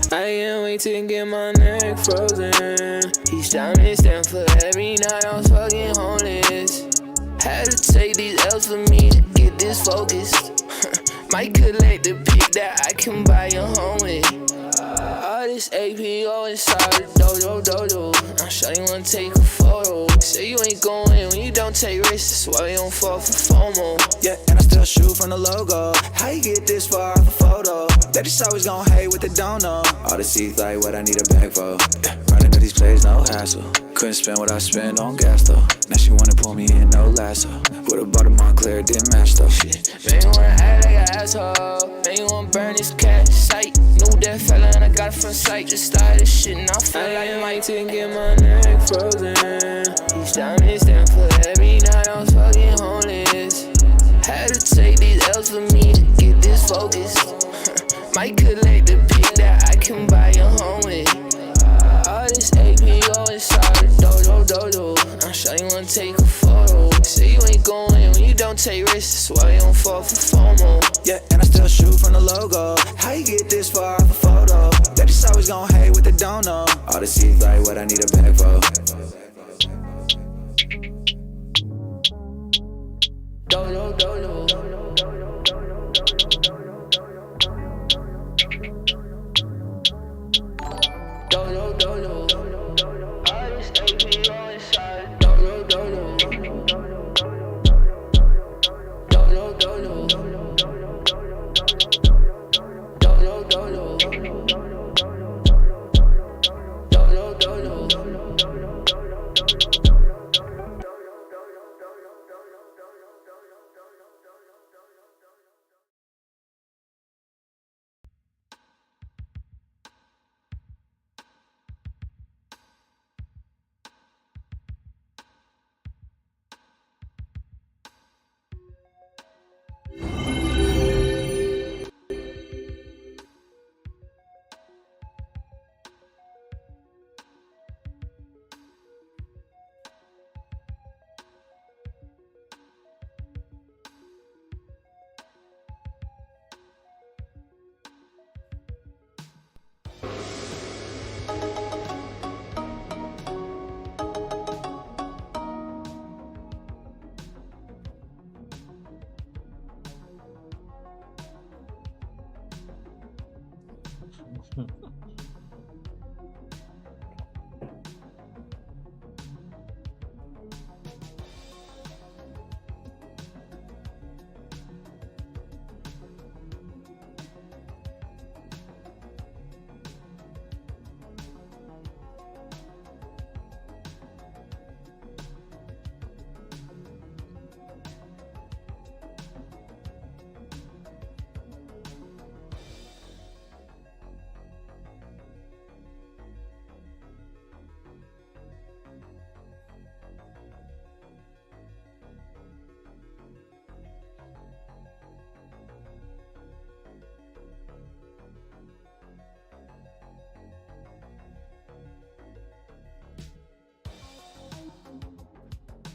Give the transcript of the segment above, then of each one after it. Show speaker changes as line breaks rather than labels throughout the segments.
I can't wait to get my neck frozen. Each time it's down for every night I was fucking homeless. Had to take these L's for me to get this focused. Might collect the pick that I can buy a home with. All this APO inside the dojo. I'm sure you wanna take a photo. Say you ain't going when you don't take risks. That's why you don't fall for FOMO.
Yeah, and I still shoot from the logo. How you get this far off a photo? They just always gon' hate what they don't know. All the seats like what I need a bag for. Running to these plays, no hassle. Couldn't spend what I spend on gas though. Now she wanna pull me in, no lasso. Would've bought a Montclair, didn't match though. Shit.
Man, you wanna act like an asshole. Man, you wanna burn this cat sight. Knew that fella and I got it from sight. Just started this shit and I feel like I might to get my neck frozen. Each time it's down for every night I was fucking homeless. Had to take these L's for me to get this focused. Might collect the pick that I can buy a home with. All this APO inside the dojo. I'm sure you wanna take a photo. Say you ain't going when you don't take risks. That's why you don't fall for FOMO.
Yeah, and I still shoot from the logo. How you get this far off a photo? They just always gon' hate what they don't know. All the seats like what I need a bag for.
Dojo. All this APO inside the dojo.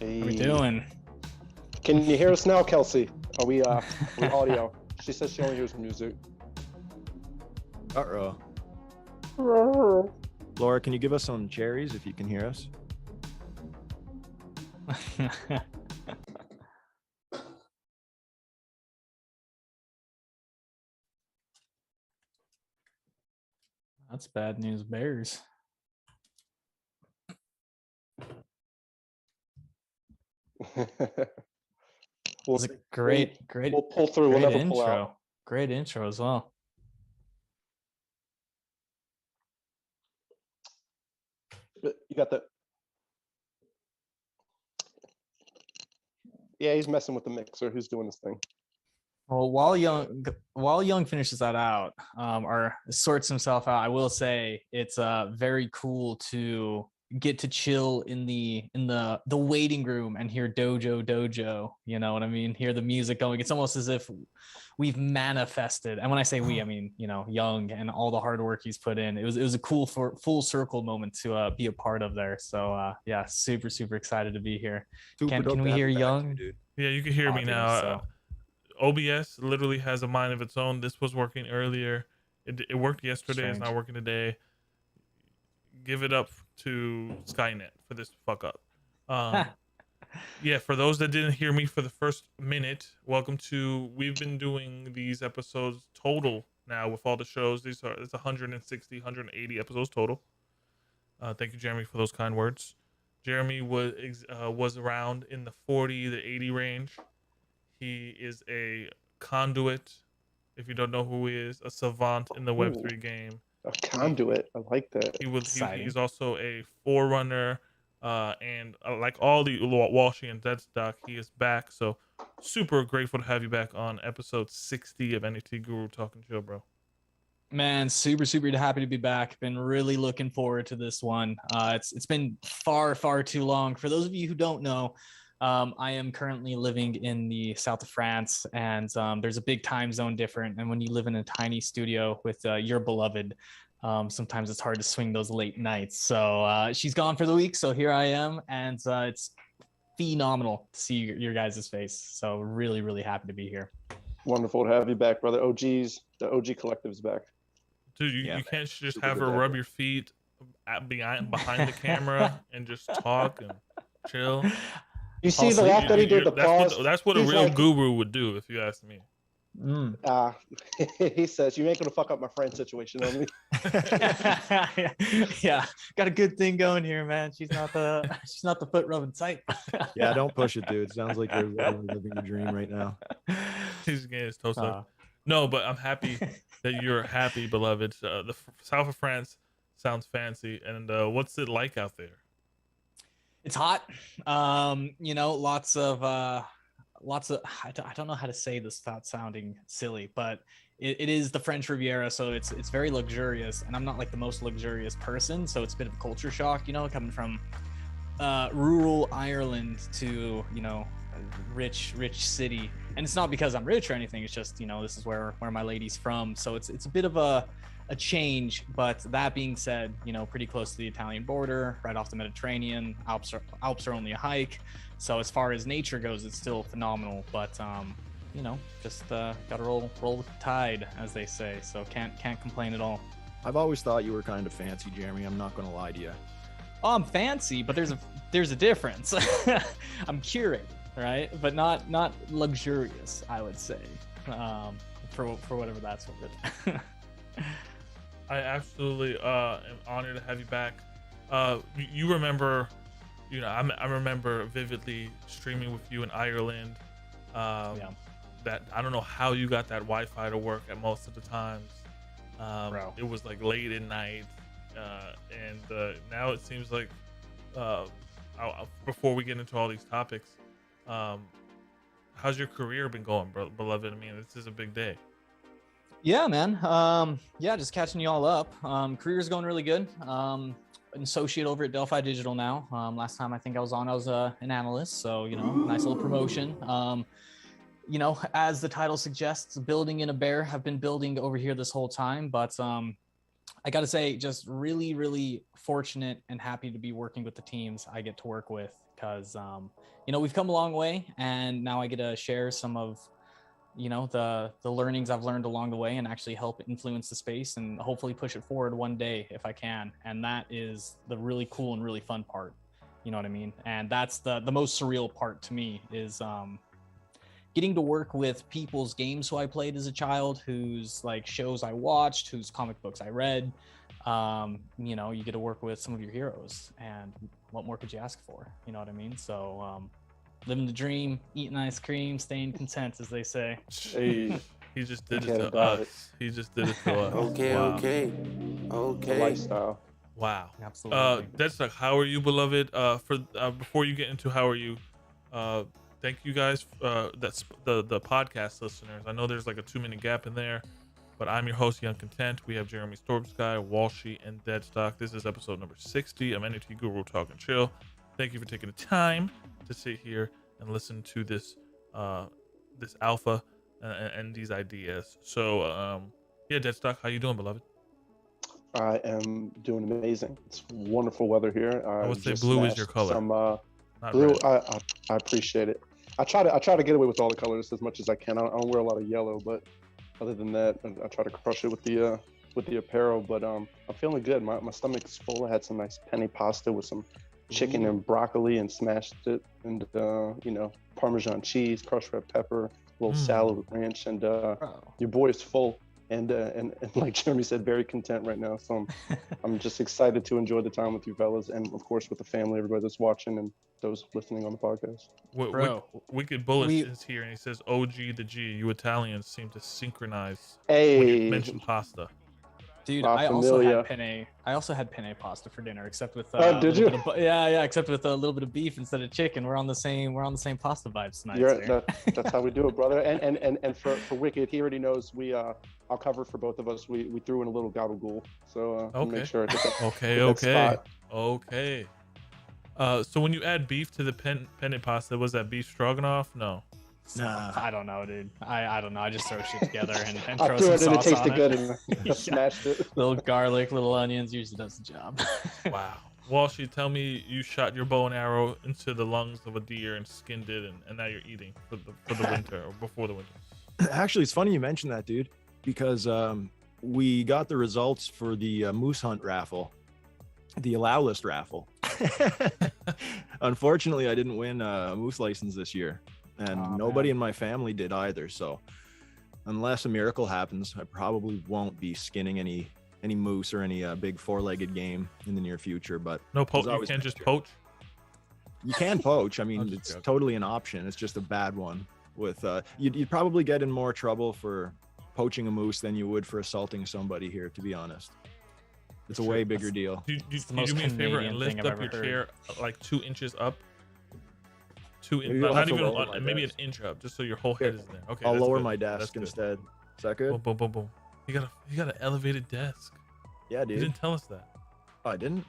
Hey.
What are we doing?
Can you hear us now, Kelsey? Are we audio? She says she only hears music.
Uh-oh. Laura, can you give us some cherries if you can hear us?
That's bad news bears.
It
was a great.
We'll pull through.
Great
We'll never pull out.
intro. Great intro as well.
You got the. Yeah, he's messing with the mixer. Who's doing this thing?
Well, while Young finishes that out, or sorts himself out, I will say it's very cool to get to chill in the waiting room and hear dojo. You know what I mean? Hear the music going. It's almost as if we've manifested. And when I say we, I mean, you know, Young and all the hard work he's put in. It was a cool full circle moment to be a part of there. So yeah, super excited to be here. Can we hear Young?
Dude.
Yeah, you can hear me now.
So.
OBS literally has a mind of its own. This was working earlier. It worked yesterday. It's
Strange.
not working today. Give it up to Skynet for this fuck up. Yeah, for those that didn't hear me for the first minute, welcome to. We've been doing these episodes total now with all the shows. It's 160, 180 episodes total. Thank you, Jeremy, for those kind words. Jeremy was around in the 40 to 80 range. He is a conduit. If you don't know who he is, a savant in the Web3 game.
A conduit. I like that.
He's also a forerunner, and like all the Walshy and Dead Stock, he is back. So super grateful to have you back on episode 60 of NFT Guru Talk and Chill, bro.
Man, super happy to be back. Been really looking forward to this one. It's been far too long. For those of you who don't know, I am currently living in the south of France, and there's a big time zone difference. And when you live in a tiny studio with your beloved, sometimes it's hard to swing those late nights. So she's gone for the week, so here I am, and it's phenomenal to see your guys' face. So really happy to be here.
Wonderful to have you back, brother. The OG collective's back.
Dude, you can't just have her rub your feet behind the camera and just talk and chill.
You see the laugh that he did, the pause?
That's what a real guru would do, if you ask me.
He says, you ain't gonna fuck up my friend situation on me.
Yeah, got a good thing going here, man. She's not the foot rubbing type.
Yeah, don't push it, dude. Sounds like you're living the dream right now.
He's getting his toast up. No, but I'm happy that you're happy, beloved. The south of France sounds fancy. And what's it like out there?
It's hot. Lots of I don't know how to say this without sounding silly, but it is the French Riviera, so it's very luxurious, and I'm not like the most luxurious person, so it's a bit of a culture shock, coming from rural Ireland to rich city. And it's not because I'm rich or anything, it's just this is where my lady's from, so it's a bit of a change. But that being said, pretty close to the Italian border, right off the Mediterranean. Alps are only a hike, so as far as nature goes, it's still phenomenal. But just gotta roll with the tide, as they say, so can't complain at all.
I've always thought you were kind of fancy, Jeremy. I'm not gonna lie to you.
Oh, I'm fancy, but there's a difference. I'm curated, right? But not luxurious, I would say, for whatever that's worth.
I absolutely am honored to have you back. You remember, I remember vividly streaming with you in Ireland. That I don't know how you got that Wi-Fi to work at most of the times. It was like late at night, and now it seems like before we get into all these topics, how's your career been going, beloved? I mean, this is a big day.
Yeah, man. Just catching you all up. Career's going really good. An associate over at Delphi Digital now. Last time I think I was an analyst, so nice little promotion. As the title suggests, building in a bear. I've been building over here this whole time, but I gotta say, just really fortunate and happy to be working with the teams I get to work with, because we've come a long way, and now I get to share some of the learnings I've learned along the way, and actually help influence the space and hopefully push it forward one day if I can. And that is the really cool and really fun part, you know what I mean? And that's the most surreal part to me, is getting to work with people's games who I played as a child, whose like shows I watched, whose comic books I read. You get to work with some of your heroes, and what more could you ask for? You know what I mean? So living the dream, eating ice cream, staying content, as they say.
Hey,
he just did it to us. He just did it to us.
Okay. The lifestyle.
Wow.
Absolutely.
That's like, how are you, beloved? Before you get into how are you, thank you guys. That's the podcast listeners. I know there's like a 2-minute gap in there, but I'm your host, Young Content. We have Jeremy Stormsky, Walshy, and Deadstock. This is episode number 60 of NFT Guru Talk and Chill. Thank you for taking the time to sit here and listen to this this alpha and these ideas. So Deadstock, how you doing, beloved?
I am doing amazing. It's wonderful weather here.
I would say blue is your color.
Blue, I appreciate it. I try to get away with all the colors as much as I can. I don't wear a lot of yellow, but Other than that, I try to crush it with the apparel. But I'm feeling good. My stomach's full. I had some nice penne pasta with some chicken and broccoli and smashed it, and Parmesan cheese, crushed red pepper, a little salad with ranch, and your boy is full. And like Jeremy said, very content right now. So I'm just excited to enjoy the time with you fellas, and of course with the family, everybody that's watching, and those listening on the podcast.
Bro,
Wicked Bullish is here, and he says, "OG the G, you Italians seem to synchronize
Hey,
when you mention pasta."
dude,
La
I also
Familia.
had penne. I also had penne pasta for dinner, except with
Did you?
yeah, except with a little bit of beef instead of chicken. We're on the same pasta vibes tonight.
That's how we do it, brother. And for Wicked, he already knows I'll cover for both of us. We threw in a little gabagool, so make sure.
Okay. So when you add beef to the penne pasta, was that beef stroganoff? No.
Nah, I don't know, dude. I don't know. I just throw shit together and
I
throw
threw
some
it and it
sauce on
tasted
it.
good and smashed it.
Little garlic, little onions, usually does the job.
Wow. Walshy, tell me you shot your bow and arrow into the lungs of a deer and skinned it, and now you're eating for the winter or before the winter.
Actually, it's funny you mentioned that, dude, because we got the results for the moose hunt raffle, the allow list raffle. Unfortunately, I didn't win a moose license this year, and nobody in my family did either. So unless a miracle happens, I probably won't be skinning any moose or any big four-legged game in the near future. But
No poach. You can't just poach.
You can poach. I mean, it's totally an option. It's just a bad one. With you'd probably get in more trouble for poaching a moose than you would for assaulting somebody here, to be honest. It's a way bigger deal.
Do you do me a favor and lift up your chair like 2 inches up? Not even maybe an inch up, just so your whole head is there. Okay.
I'll lower my desk instead. Is that good?
Boom, boom, boom, boom. You got an elevated desk.
Yeah, dude.
You didn't tell us that.
Oh, I didn't.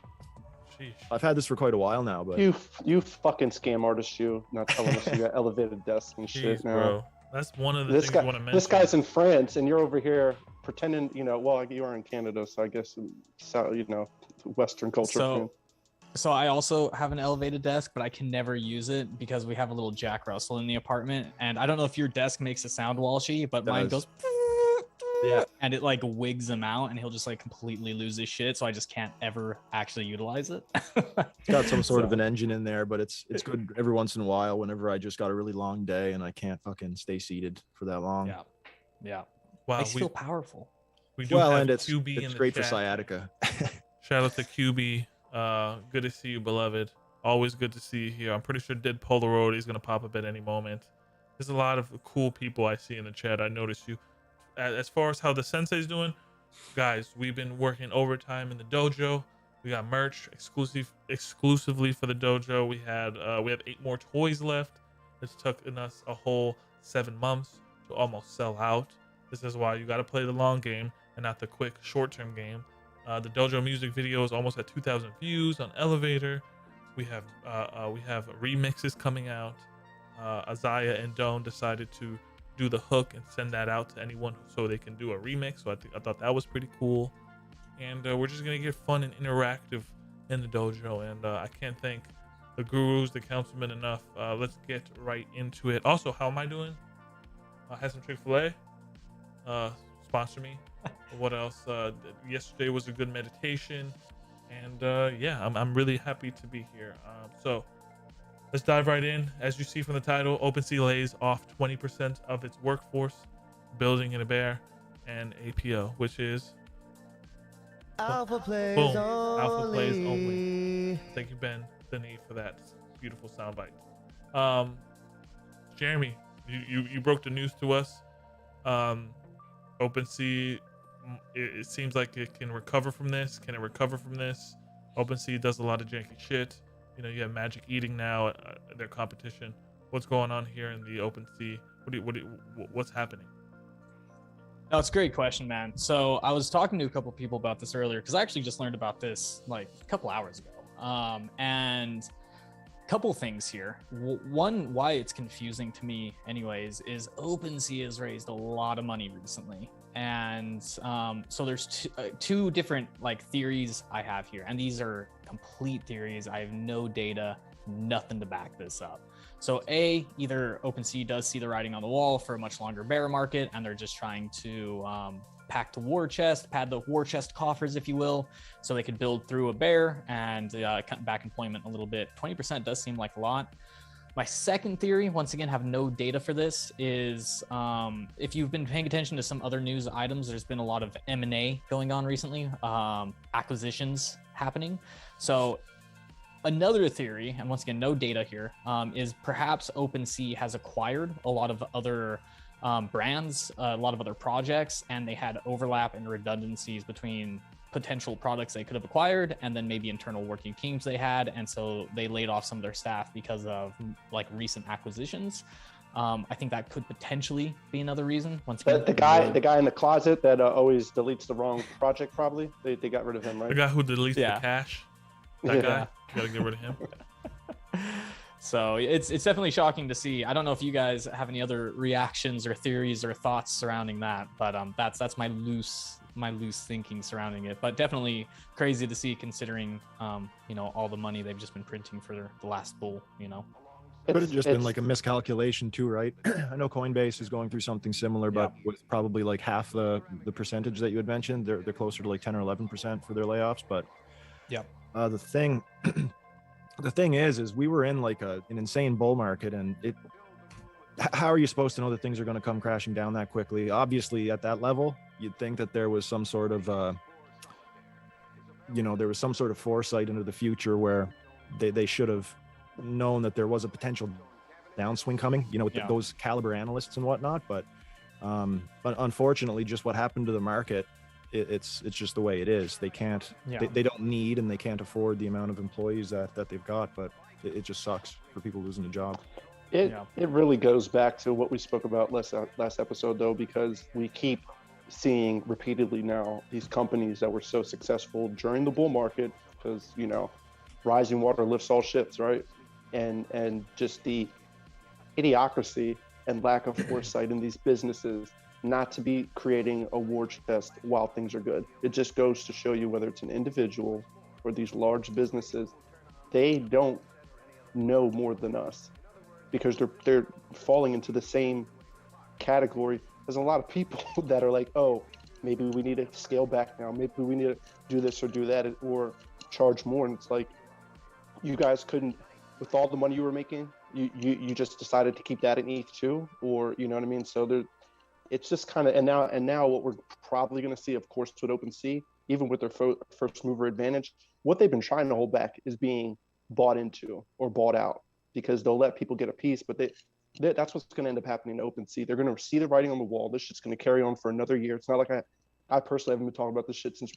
Sheesh.
I've had this for quite a while now, but
you fucking scam artist, you not telling us you got elevated desks and shit.
Jeez,
now,
bro. That's one of the things I want to mention.
This guy's in France, and you're over here pretending. Well, you are in Canada, so I guess Western culture.
So I also have an elevated desk, but I can never use it because we have a little Jack Russell in the apartment, and I don't know if your desk makes a sound, Walshy, but mine goes. Yeah, and it like wigs him out, and he'll just like completely lose his shit. So I just can't ever actually utilize it.
It's got some sort of an engine in there, but it's good every once in a while. Whenever I just got a really long day and I can't fucking stay seated for that long.
Yeah.
Wow,
I feel powerful.
We do have
and it's
QB in
it's
the
great
chat.
for sciatica.
Shout out to QB. Good to see you, beloved. Always good to see you here. I'm pretty sure Dead Polaroid is gonna pop up at any moment. There's a lot of cool people I see in the chat. I noticed you. As far as how the Sensei's doing, guys, we've been working overtime in the dojo. We got merch exclusively for the dojo. We have 8 more toys left. It's taken us a whole 7 months to almost sell out. This is why you got to play the long game and not the quick short-term game. The dojo music video is almost at 2,000 views on Elevator. We have remixes coming out. Isaiah and Doan decided to do the hook and send that out to anyone so they can do a remix. So I thought that was pretty cool. And we're just gonna get fun and interactive in the dojo. And I can't thank the gurus, the councilmen enough. Let's get right into it. Also, how am I doing? I had some Chick-fil-A. Sponsor me. What else? Yesterday was a good meditation. And yeah, I'm really happy to be here. So let's dive right in. As you see from the title, Opensea lays off 20% of its workforce, building in a bear and APO, which is
Alpha plays
boom,
only.
Alpha plays only. Thank you, Ben Denis, for that beautiful soundbite. Jeremy, you broke the news to us. Opensea, it seems like it can recover from this. Can it recover from this? Opensea does a lot of janky shit. You have Magic Eating now, their competition. What's going on here in the Opensea? What's happening?
No, it's a great question, man. So I was talking to a couple people about this earlier because I actually just learned about this like a couple hours ago. And a couple things here. One, why it's confusing to me anyways, is Opensea has raised a lot of money recently. And so there's two different like theories I have here, and these are complete theories. I have no data nothing to back this up. So either OpenSea does see the writing on the wall for a much longer bear market, and they're just trying to pad the war chest coffers, if you will, so they could build through a bear and cut back employment a little bit. 20% does seem like a lot. My second theory, once again, have no data for this, is if you've been paying attention to some other news items, there's been a lot of M&A going on recently, acquisitions happening. So another theory, and once again, no data here, is perhaps OpenSea has acquired a lot of other brands, a lot of other projects, and they had overlap and redundancies between potential products they could have acquired and then maybe internal working teams they had, and so they laid off some of their staff because of like recent acquisitions. I think that could potentially be another reason. Once again,
the guy in the closet that always deletes the wrong project, probably they got rid of him, right?
The guy who deletes the cache. That guy, you gotta get rid of him.
So it's definitely shocking to see. I don't know if you guys have any other reactions or theories or thoughts surrounding that, but that's my loose thinking surrounding it. But definitely crazy to see, considering all the money they've just been printing for the last bull.
Could have just been like a miscalculation too, right? I know Coinbase is going through something similar, but with probably like half the percentage that you had mentioned. They're closer to like 10 or 11% for their layoffs. But the thing is we were in like an insane bull market, and how are you supposed to know that things are going to come crashing down that quickly? Obviously, at that level, you'd think that there was some sort of foresight into the future where they should have known that there was a potential downswing coming, with those caliber analysts and whatnot. But unfortunately, just what happened to the market, it's just the way it is. They can't, they don't need and they can't afford the amount of employees that they've got, but it just sucks for people losing a job.
It really goes back to what we spoke about last episode, though, because we keep seeing repeatedly now these companies that were so successful during the bull market, because rising water lifts all ships, right? And just the idiocracy and lack of foresight in these businesses not to be creating a war chest while things are good. It just goes to show you, whether it's an individual or these large businesses, they don't know more than us, because they're falling into the same category as a lot of people that are like, oh, maybe we need to scale back now. Maybe we need to do this or do that or charge more. And it's like, you guys couldn't, with all the money you were making, you just decided to keep that in ETH too, or you know what I mean? So it's just kind of, and now what we're probably going to see, of course, with OpenSea, even with their first mover advantage, what they've been trying to hold back is being bought into or bought out, because they'll let people get a piece, but that's what's going to end up happening to OpenSea. They're going to see the writing on the wall. This shit's going to carry on for another year. It's not like I personally haven't been talking about this shit since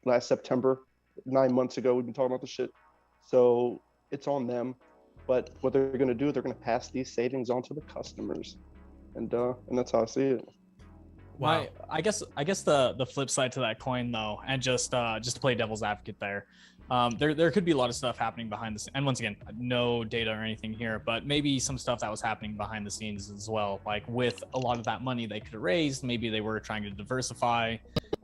last September, 9 months ago. We've been talking about this shit. So it's on them. But what they're going to do, they're going to pass these savings on to the customers, and that's how I see it.
Wow. I guess the flip side to that coin, though, and just to play devil's advocate there, there could be a lot of stuff happening behind the scenes. And once again, no data or anything here, but maybe some stuff that was happening behind the scenes as well. Like with a lot of that money they could have raised, maybe they were trying to diversify,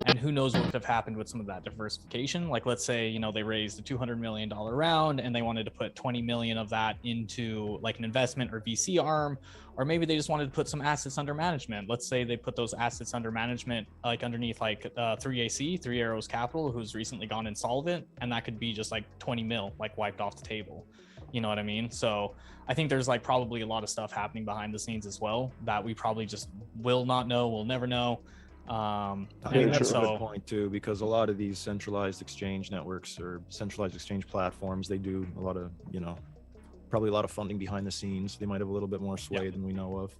and who knows what could have happened with some of that diversification. Like let's say, they raised a $200 million round and they wanted to put 20 million of that into like an investment or VC arm, or maybe they just wanted to put some assets under management. Let's say they put those assets under management, like underneath like 3AC, Three Arrows Capital, who's recently gone insolvent, and that could be just like 20 mil, like wiped off the table. You know what I mean? So I think there's like probably a lot of stuff happening behind the scenes as well that we probably just will not know, we'll never know.
I mean, that's a good point too, because a lot of these centralized exchange networks or centralized exchange platforms, they do a lot of, probably a lot of funding behind the scenes. They might have a little bit more sway than we know of.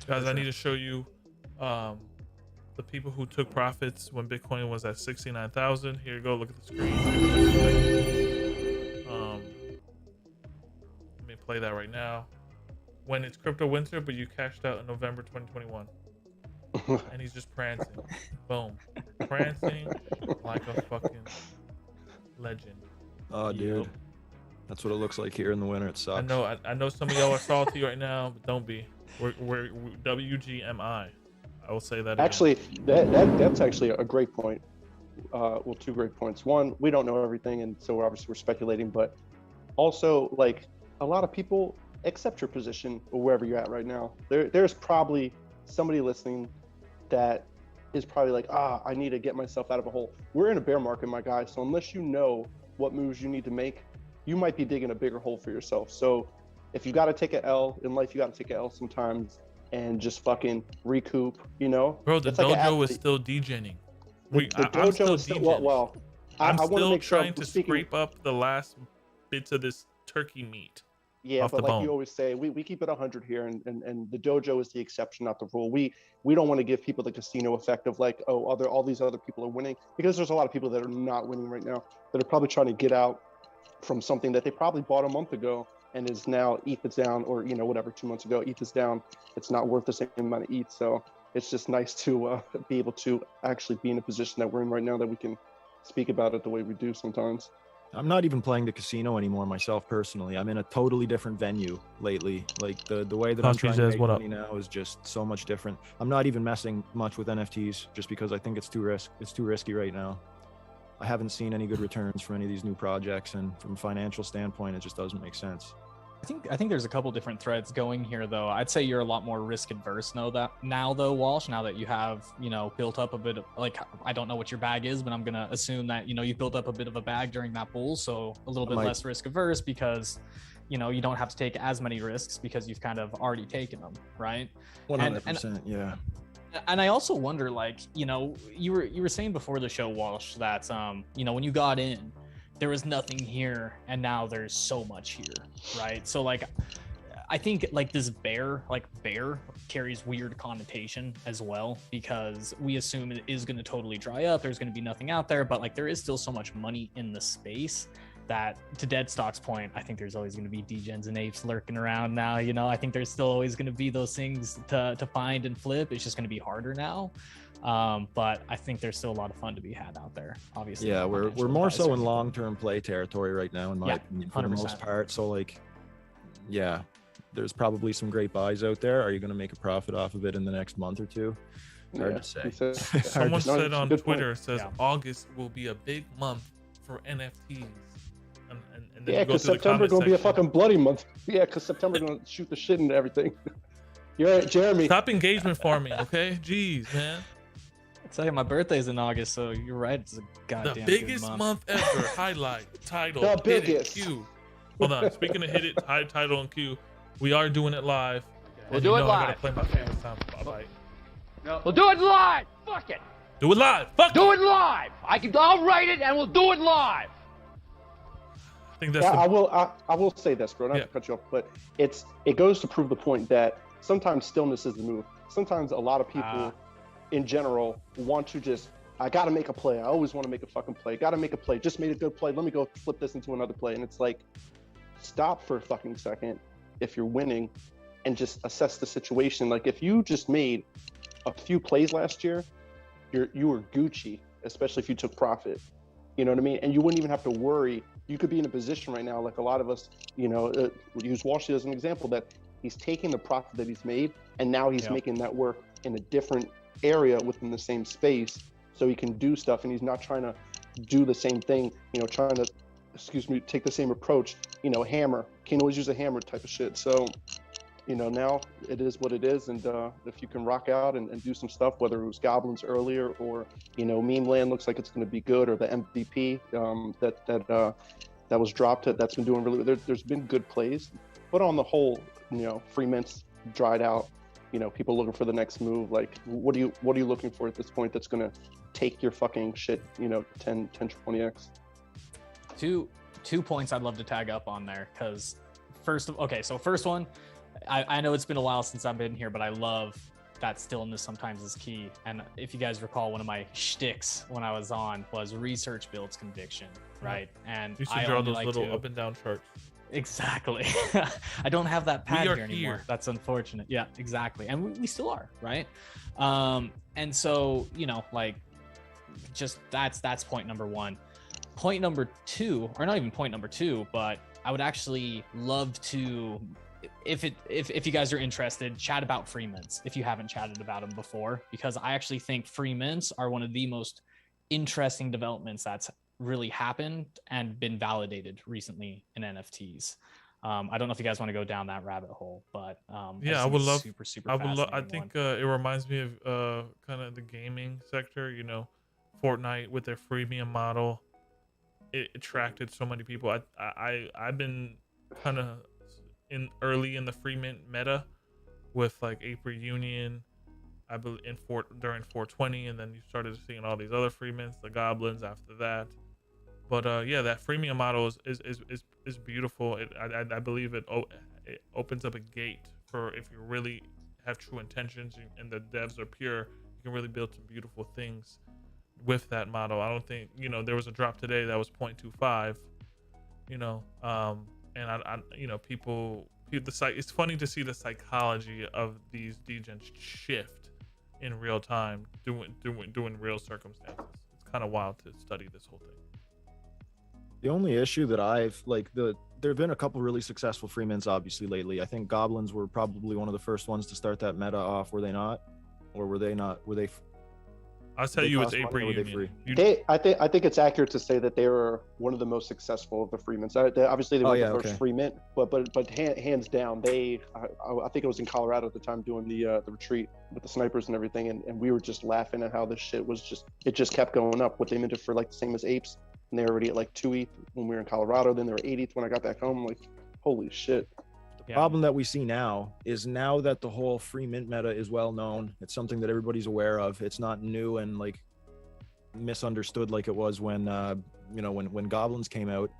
Guys, I need to show you the people who took profits when Bitcoin was at 69,000. Here you go. Look at the screen. Let me play that right now. When it's crypto winter, but you cashed out in November 2021. And he's just prancing. Boom. Prancing like a fucking legend.
Oh, dude. That's what it looks like here in the winter. It sucks.
I know some of y'all are salty right now, but don't be. We're WGMI. I will say that again.
Actually, that's actually a great point. Well, two great points. One, we don't know everything, and so we're speculating, but also like a lot of people accept your position or wherever you're at right now. There's probably somebody listening that is probably like, I need to get myself out of a hole. We're in a bear market, my guy. So unless you know what moves you need to make, you might be digging a bigger hole for yourself. So if you got to take an L in life, you got to take an L sometimes and just fucking recoup, you know?
Bro, the
It's like an
dojo is
athlete.
still degening.
The
I'm still
dojo is still,
degening.
well,
I'm
I want to
still
make sure
trying
I'm
to
speaking.
scrape up the last bits of this turkey meat.
Yeah,
off
but
the
like
bone.
you always say, we keep it 100 here, and the dojo is the exception, not the rule. We don't want to give people the casino effect of like, oh, all these other people are winning, because there's a lot of people that are not winning right now that are probably trying to get out from something that they probably bought a month ago and is now ETH is down, or you know whatever 2 months ago ETH is down. It's not worth the same amount of ETH. So it's just nice to be able to actually be in a position that we're in right now that we can speak about it the way we do sometimes.
I'm not even playing the casino anymore myself personally. I'm in a totally different venue lately. Like the way that I'm
Husky
trying to
says,
make
"What
money now is just so much different. I'm not even messing much with NFTs just because I think it's too risky right now. I haven't seen any good returns from any of these new projects, and from a financial standpoint, it just doesn't make sense.
I think there's a couple different threads going here, though. I'd say you're a lot more risk adverse now, though, Walsh. Now that you have, built up a bit of, like, I don't know what your bag is, but I'm gonna assume that you've built up a bit of a bag during that bull, so a little bit less risk averse because you don't have to take as many risks because you've kind of already taken them, right?
100%, yeah.
And I also wonder, like, you were saying before the show, Walsh, that when you got in, there was nothing here and now there's so much here, right? So like I think like this bear carries weird connotation as well, because we assume it is going to totally dry up, there's going to be nothing out there, but like there is still so much money in the space that, to Deadstock's point, I think there's always going to be degens and apes lurking around now. I think there's still always going to be those things to find and flip. It's just going to be harder now. But I think there's still a lot of fun to be had out there, obviously.
Yeah, we're more so in long-term play territory right now, in my opinion, for
100%.
the most part. So like, yeah, there's probably some great buys out there. Are you going to make a profit off of it in the next month or two? It's hard to say.
Someone said on Twitter, says
Yeah.
August will be a big month for NFTs. And then
Yeah,
you go
because
through the
September
comment
gonna be a
section.
fucking bloody month. Yeah, because September gonna shoot the shit into everything. You're right, Jeremy.
Stop engagement farming, okay? Jeez, man.
I tell you, my birthday's in August, so you're right. It's a goddamn
The
good
biggest
month.
month ever. Highlight, title,
The
hit it,
biggest.
Q. Hold on. Speaking of hit it, high title and Q, we are doing it live.
We'll
And
do it
I
live.
gotta play my favorite sound. Bye-bye.
We'll do it live. Fuck it.
Do it live. Fuck
Do
it.
it live. I'll write it and we'll do it live.
I think that's
Yeah,
the
I will say this, bro. Not
Yeah.
to cut you off, but it goes to prove the point that sometimes stillness is the move. Sometimes a lot of people, in general, want to just, I gotta make a play. I always want to make a fucking play. Gotta make a play. Just made a good play. Let me go flip this into another play. And it's like, stop for a fucking second if you're winning, and just assess the situation. Like if you just made a few plays last year, you were Gucci, especially if you took profit. You know what I mean? And you wouldn't even have to worry. You could be in a position right now, like a lot of us, use Walshy as an example, that he's taking the profit that he's made and now he's making that work in a different area within the same space, so he can do stuff, and he's not trying to do the same thing, trying to, take the same approach, hammer, can't always use a hammer type of shit. So, now it is what it is. And if you can rock out and do some stuff, whether it was goblins earlier or, meme land looks like it's going to be good, or the MVP that was dropped, that's been doing really, there's been good plays, but on the whole, free mints dried out, people looking for the next move. Like, what are you looking for at this point that's going to take your fucking shit, 10, 20x?
Two points I'd love to tag up on there, because first one, I know it's been a while since I've been here, but I love that stillness sometimes is key. And if you guys recall, one of my shticks when I was on was research builds conviction, right? And
You should
I
draw
only
those
like
little
to-
up and down charts.
Exactly. I don't have that pad
are
here anymore.
here.
That's unfortunate. Yeah, exactly. And we still are, right? And so, just that's point number one. Point number two, or not even point number two, but I would actually love to, if you guys are interested, chat about free mints if you haven't chatted about them before, because I actually think free mints are one of the most interesting developments that's really happened and been validated recently in NFTs. I don't know if you guys want to go down that rabbit hole, but
Yeah, I would love.
super super
I would. I
fascinating
think
one.
it reminds me of kind of the gaming sector. You know, Fortnite with their freemium model. It attracted so many people. I've been kind of early in the free mint meta with like April Union. I believe during 420, and then you started seeing all these other free mints, the goblins after that. But yeah, that freemium model is beautiful. I believe it opens up a gate for, if you really have true intentions and the devs are pure, you can really build some beautiful things with that model. I don't think, there was a drop today that was 0.25, and the site. It's funny to see the psychology of these degens shift in real time, doing real circumstances. It's kind of wild to study this whole thing.
The only issue that there have been a couple really successful free mints obviously lately. I think goblins were probably one of the first ones to start that meta off. Were they not? Or were they not? Were they?
I'll tell you, it's April Union.
I think it's accurate to say that they were one of the most successful of the free mints. Obviously, they weren't the first free mint, but hands down, I think it was in Colorado at the time doing the retreat with the snipers and everything, and we were just laughing at how this shit was it just kept going up. What they minted for like the same as apes, and they were already at like 2 ETH when we were in Colorado. Then they were 8 ETH when I got back home. I'm like, holy shit.
The problem that we see now is, now that the whole free mint meta is well known, it's something that everybody's aware of. It's not new and like misunderstood like it was when when goblins came out.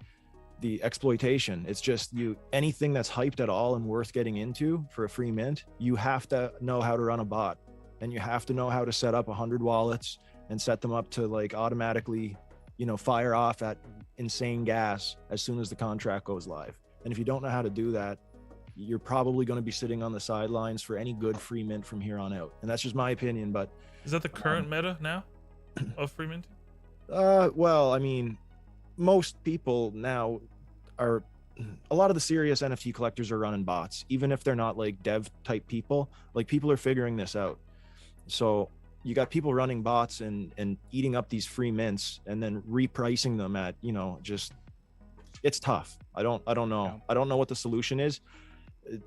The exploitation, it's just anything that's hyped at all and worth getting into for a free mint, you have to know how to run a bot, and you have to know how to set up 100 wallets and set them up to like automatically fire off at insane gas as soon as the contract goes live. And if you don't know how to do that, you're probably going to be sitting on the sidelines for any good free mint from here on out. And that's just my opinion. But
is that the current meta now of free mint?
Well, I mean, most people now a lot of the serious NFT collectors are running bots, even if they're not like dev type people. Like, people are figuring this out. So you got people running bots and eating up these free mints and then repricing them at, just, it's tough. I don't know. Yeah. I don't know what the solution is.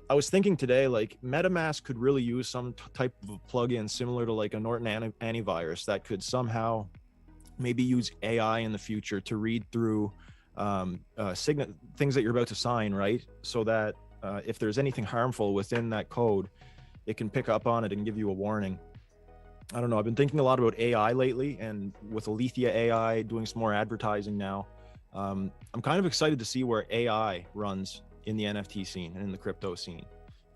I was thinking today, like, MetaMask could really use some type of a plugin similar to like a Norton antivirus that could somehow maybe use AI in the future to read through things that you're about to sign, right? So that if there's anything harmful within that code, it can pick up on it and give you a warning. I don't know. I've been thinking a lot about AI lately, and with Alethea AI doing some more advertising now, I'm kind of excited to see where AI runs in the NFT scene and in the crypto scene,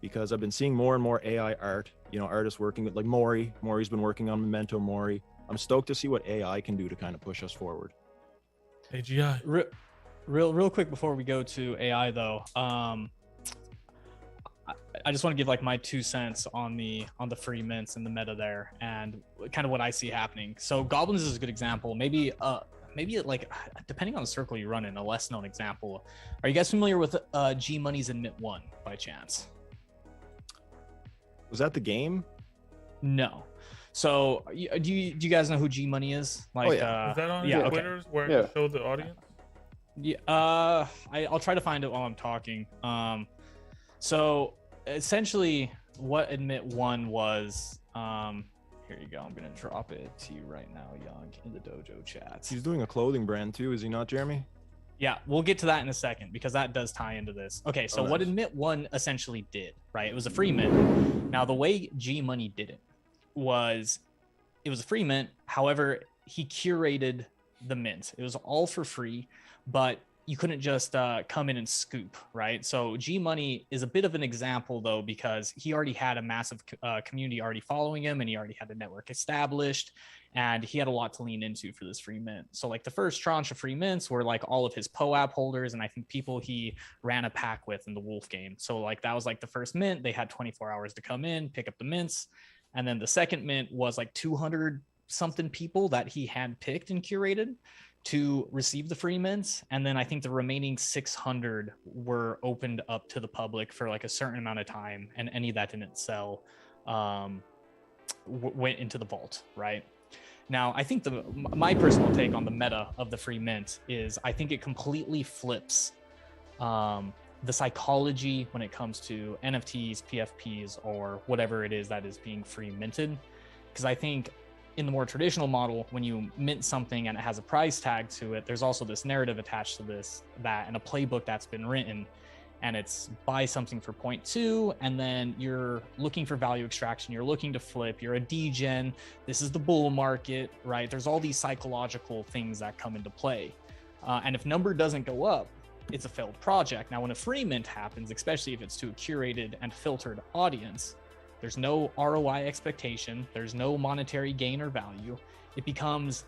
because I've been seeing more and more AI art, artists working with like Maury's been working on Memento Mori. I'm stoked to see what AI can do to kind of push us forward.
AGI.
Real quick before we go to AI though, I just want to give like my 2 cents on the free mints and the meta there, and kind of what I see happening. So goblins is a good example. Maybe like, depending on the circle you run in, a less known example. Are you guys familiar with G Money's in Mint 1 by chance?
Was that the game?
No. So do you guys know who G Money is? Like,
is that on Twitter's where I can show the audience?
Yeah. I'll try to find it while I'm talking. So essentially what Admit 1 was, here you go. I'm going to drop it to you right now, Young, in the dojo chat.
He's doing a clothing brand too, is he not, Jeremy?
Yeah, we'll get to that in a second because that does tie into this. Okay, so what Admit 1 essentially did, right? It was a free mint. Now, the way G Money did it was, it was a free mint. However, he curated the mint. It was all for free, but you couldn't just come in and scoop, right? So G Money is a bit of an example though, because he already had a massive community already following him, and he already had a network established, and he had a lot to lean into for this free mint. So like the first tranche of free mints were like all of his POAP holders, and I think people he ran a pack with in the Wolf game. So like that was like the first mint. They had 24 hours to come in, pick up the mints. And then the second mint was like 200 something people that he had picked and curated to receive the free mints. And then I think the remaining 600 were opened up to the public for like a certain amount of time, and any that didn't sell went into the vault, right? Now, I think my personal take on the meta of the free mint is I think it completely flips the psychology when it comes to NFTs, PFPs, or whatever it is that is being free minted. Because I think in the more traditional model, when you mint something and it has a price tag to it, there's also this narrative attached to this, that and a playbook that's been written, and it's buy something for 0.2, and then you're looking for value extraction, you're looking to flip, you're a degen, this is the bull market, right? There's all these psychological things that come into play. And if number doesn't go up, it's a failed project. Now, when a free mint happens, especially if it's to a curated and filtered audience, there's no ROI expectation, there's no monetary gain or value. It becomes,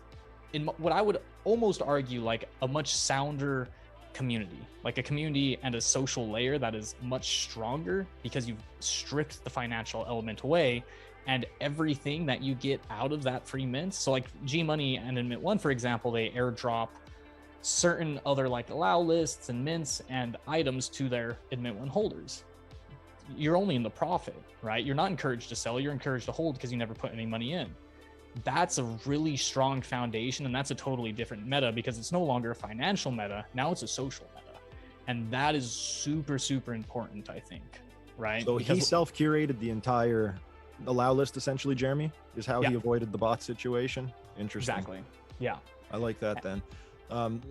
in what I would almost argue, like a much sounder community, like a community and a social layer that is much stronger, because you've stripped the financial element away, and everything that you get out of that free mint. So like G Money and in Mint One, for example, they airdrop certain other like allow lists and mints and items to their Mint One holders. You're only in the profit, right? You're not encouraged to sell, you're encouraged to hold because you never put any money in. That's a really strong foundation, and that's a totally different meta, because it's no longer a financial meta, now it's a social meta. And that is super, super important, I think, right?
So
because
he self-curated the entire allow list, essentially, Jeremy, is how he avoided the bot situation. Interesting.
Exactly. Yeah.
I like that then.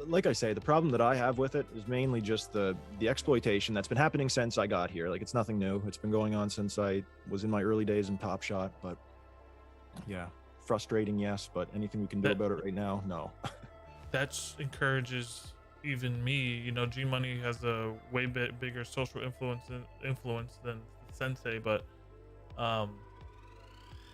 Like I say, the problem that I have with it is mainly just the exploitation that's been happening since I got here. Like, it's nothing new. It's been going on since I was in my early days in Top Shot, but yeah, frustrating, yes, but anything we can do about it right now, no.
That encourages even me. You know, G Money has a way bigger social influence than Sensei, but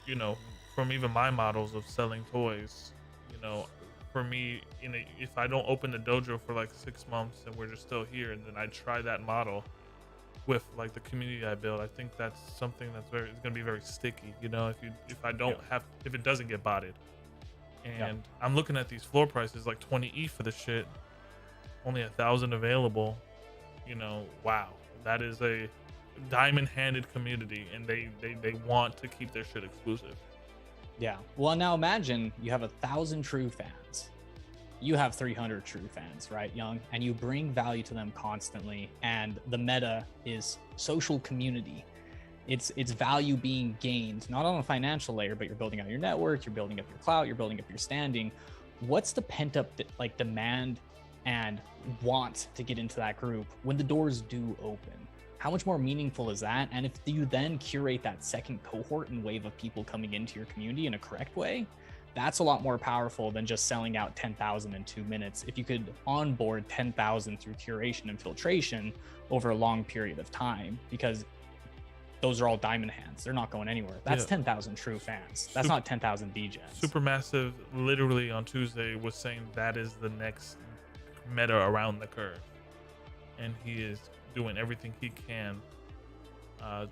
you know, from even my models of selling toys, you know, for me, you know, if I don't open the dojo for like 6 months and we're just still here, and then I try that model with like the community I build, I think that's something that's it's gonna be very sticky. You know, if it doesn't get botted. And I'm looking at these floor prices, like 20 ETH for the shit, only 1,000 available. You know, wow, that is a diamond-handed community, and they want to keep their shit exclusive.
Yeah. Well, now imagine you have 1,000 true fans. You have 300 true fans, right, Young? And you bring value to them constantly. And the meta is social community. It's value being gained, not on a financial layer, but you're building out your network, you're building up your clout, you're building up your standing. What's the pent up like demand and want to get into that group when the doors do open? How much more meaningful is that? And if you then curate that second cohort and wave of people coming into your community in a correct way, that's a lot more powerful than just selling out 10,000 in 2 minutes. If you could onboard 10,000 through curation and filtration over a long period of time, because those are all diamond hands, they're not going anywhere. That's 10,000 true fans. That's not 10,000 degens.
Supermassive literally on Tuesday was saying that is the next meta around the curve, and he is doing everything he can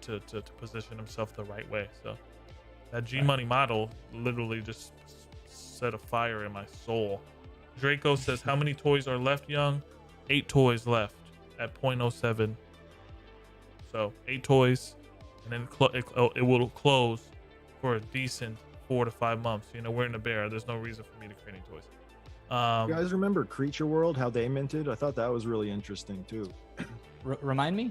to position himself the right way. So that G Money model literally just set a fire in my soul. Draco says, how many toys are left, Young? 8 toys left at 0.07. So 8 toys, and then it will close for a decent 4 to 5 months. You know, we're in a bear. There's no reason for me to create toys.
You guys remember Creature World, how they minted? I thought that was really interesting too.
Remind me?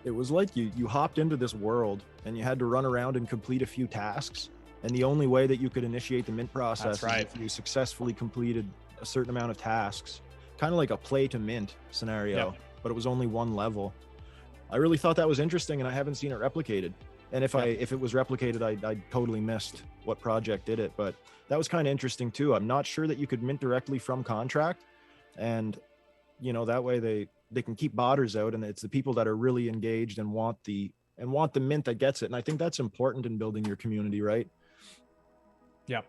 It was like you hopped into this world and you had to run around and complete a few tasks. And the only way that you could initiate the mint process is if you successfully completed a certain amount of tasks, kind of like a play to mint scenario, but it was only one level. I really thought that was interesting, and I haven't seen it replicated. And if it was replicated, I totally missed what project did it, but that was kind of interesting too. I'm not sure that you could mint directly from contract, and you know, that way they can keep botters out, and it's the people that are really engaged and want the mint that gets it. And I think that's important in building your community, right?
Yep.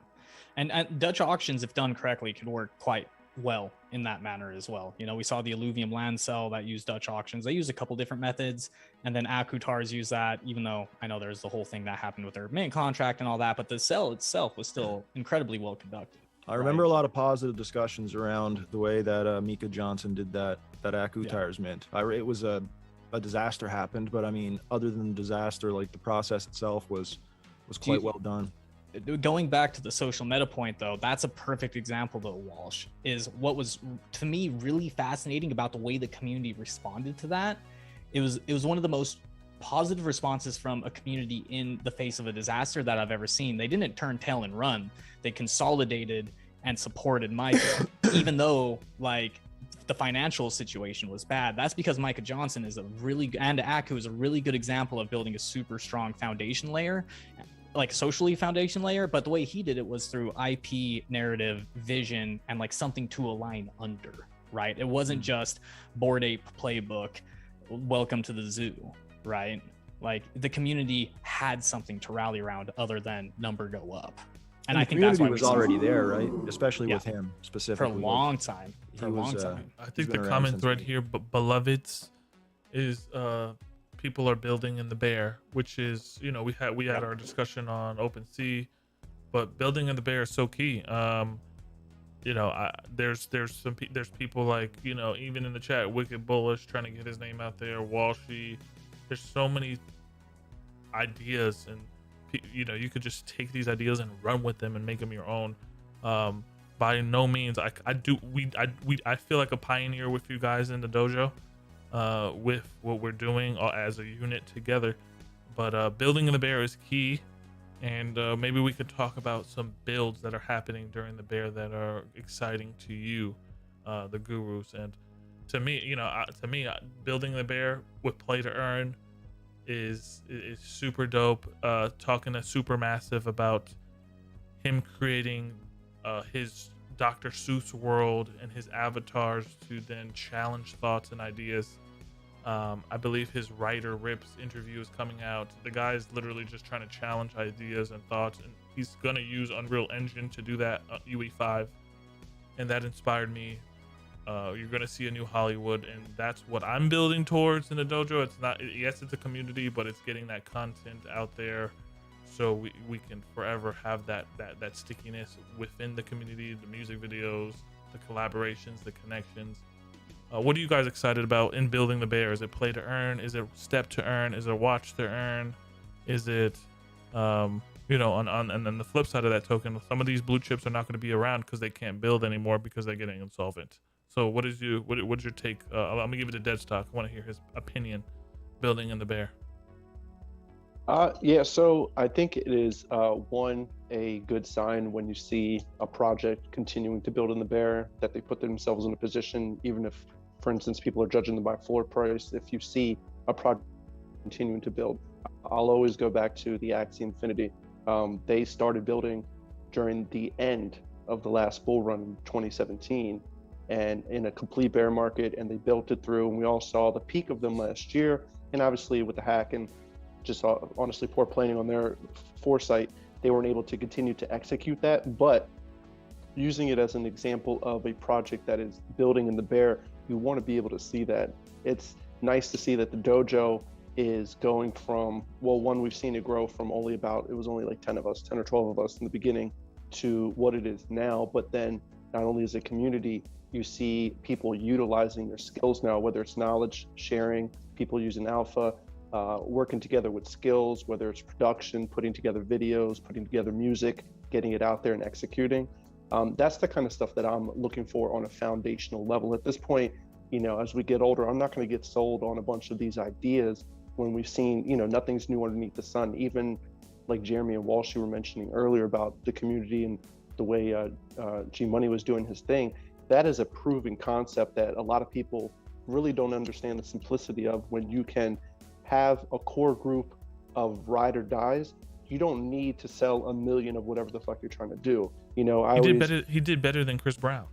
And Dutch auctions, if done correctly, could work quite well in that manner as well. You know, we saw the Alluvium land sell that used Dutch auctions. They used a couple different methods, and then Akutars use that, even though I know there's the whole thing that happened with their mint contract and all that, but the sell itself was still incredibly well conducted.
I remember a lot of positive discussions around the way that Mika Johnson did that Akutars mint. It was a disaster happened, but I mean, other than the disaster, like the process itself was quite well done.
Going back to the social meta point, though, that's a perfect example, though, Walsh, is what was to me really fascinating about the way the community responded to that it was one of the most positive responses from a community in the face of a disaster that I've ever seen. They didn't turn tail and run. They consolidated and supported Micah, even though like the financial situation was bad. That's because Micah Johnson is and Aku is a really good example of building a super strong foundation layer, like socially foundation layer. But the way he did it was through IP, narrative, vision, and like something to align under, right? It wasn't just Bored Ape playbook, welcome to the zoo, right? Like the community had something to rally around other than number go up. And I think that's why
was already there, right? Especially with him
for
specifically.
a long time.
I think the common thread here, but beloveds, is people are building in the bear, which is, you know, we had our discussion on Opensea, but building in the bear is so key. You know, there's people like, you know, even in the chat, Wicked Bullish trying to get his name out there, Walshy. There's so many ideas, and you know, you could just take these ideas and run with them and make them your own. By no means, I feel like a pioneer with you guys in the dojo, with what we're doing as a unit together. But building in the bear is key, and maybe we could talk about some builds that are happening during the bear that are exciting to you, the gurus. And to me, you know, building the bear with play to earn is super dope. Talking to Supermassive about him creating his Dr. Seuss world and his avatars to then challenge thoughts and ideas. I believe his Writer Rips interview is coming out. The guy is literally just trying to challenge ideas and thoughts, and he's gonna use Unreal Engine to do that, UE5, and that inspired me. You're gonna see a new Hollywood, and that's what I'm building towards in the dojo. It's not, yes, it's a community, but it's getting that content out there so we can forever have that stickiness within the community, the music videos, the collaborations, the connections. What are you guys excited about in building the bear? Is it play to earn? Is it step to earn? Is it watch to earn? Is it you know, and then the flip side of that token, some of these blue chips are not going to be around because they can't build anymore because they're getting insolvent. So what's your take? I'm gonna give it to Deadstock. I want to hear his opinion building in the bear.
Yeah, so I think it is a good sign when you see a project continuing to build in the bear, that they put themselves in a position, even if, for instance, people are judging them by floor price. If you see a project continuing to build, I'll always go back to the Axie Infinity. They started building during the end of the last bull run in 2017, and in a complete bear market, and they built it through, and we all saw the peak of them last year. And obviously with the hack and just honestly poor planning on their foresight, they weren't able to continue to execute that. But using it as an example of a project that is building in the bear, you want to be able to see that. It's nice to see that the dojo is going from, well, one, we've seen it grow from only like 10 or 12 of us in the beginning to what it is now. But then not only as a community, you see people utilizing their skills now, whether it's knowledge sharing, people using alpha, working together with skills, whether it's production, putting together videos, putting together music, getting it out there and executing. That's the kind of stuff that I'm looking for on a foundational level. At this point, you know, as we get older, I'm not going to get sold on a bunch of these ideas when we've seen, you know, nothing's new underneath the sun. Even like Jeremy and Walsh, you were mentioning earlier about the community and the way G Money was doing his thing. That is a proven concept that a lot of people really don't understand the simplicity of. When you can have a core group of ride or dies, you don't need to sell 1 million of whatever the fuck you're trying to do. You know,
He did better than Chris Brown.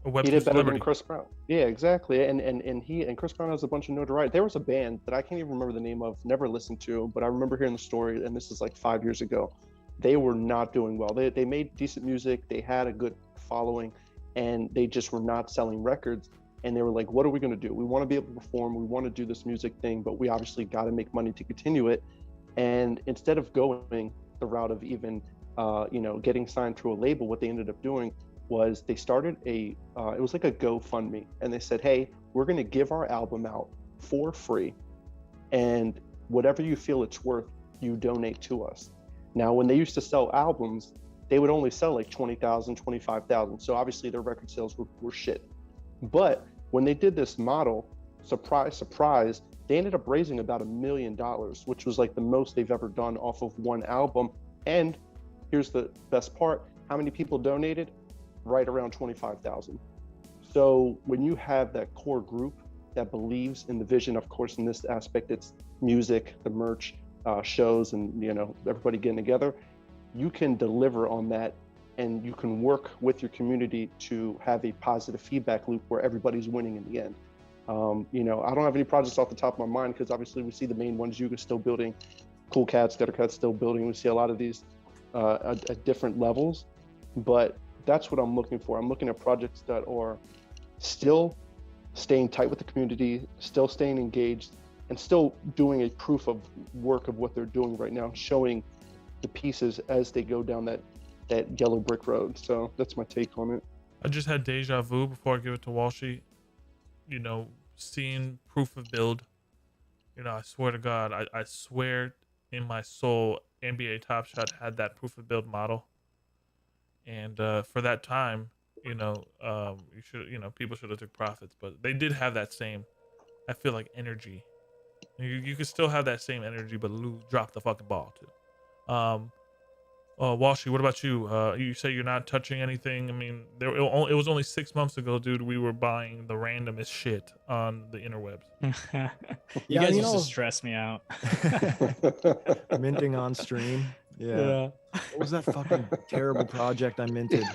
He did better than Chris Brown. Yeah, exactly. And Chris Brown has a bunch of notoriety. There was a band that I can't even remember the name of, never listened to, but I remember hearing the story, and this is like 5 years ago. They were not doing well. They made decent music, they had a good following, and they just were not selling records. And they were like, what are we going to do? We want to be able to perform. We want to do this music thing, but we obviously got to make money to continue it. And instead of going the route of even, you know, getting signed to a label, what they ended up doing was they started it was like a GoFundMe. And they said, hey, we're going to give our album out for free. And whatever you feel it's worth, you donate to us. Now, when they used to sell albums, they would only sell like 20,000, 25,000. So obviously their record sales were shit. But when they did this model, surprise, surprise, They ended up raising about $1 million, which was like the most they've ever done off of one album. And here's the best part: how many people donated? Right around 25,000. So when you have that core group that believes in the vision, of course, in this aspect, it's music, the merch, shows, and everybody getting together, you can deliver on that, and you can work with your community to have a positive feedback loop where everybody's winning in the end. I don't have any projects off the top of my mind because obviously we see the main ones. Yuga's still building, Cool Cats, Gutter Cats still building. We see a lot of these at different levels, but that's what I'm looking for. I'm looking at projects that are still staying tight with the community, still staying engaged, and still doing a proof of work of what they're doing right now, showing the pieces as they go down that yellow brick road. So that's my take on it.
I just had deja vu before I give it to Walshy. Seeing proof of build. I swear to God, I swear in my soul, NBA Top Shot had that proof of build model. And for that time, you should, people should have took profits, but they did have that same, I feel like, energy. You could still have that same energy, but drop the fucking ball too. Walshy, what about you? You say you're not touching anything. I mean, it was only 6 months ago, dude. We were buying the randomest shit on the interwebs.
You guys used to stress me out.
Minting on stream. Yeah. What was that fucking terrible project I minted?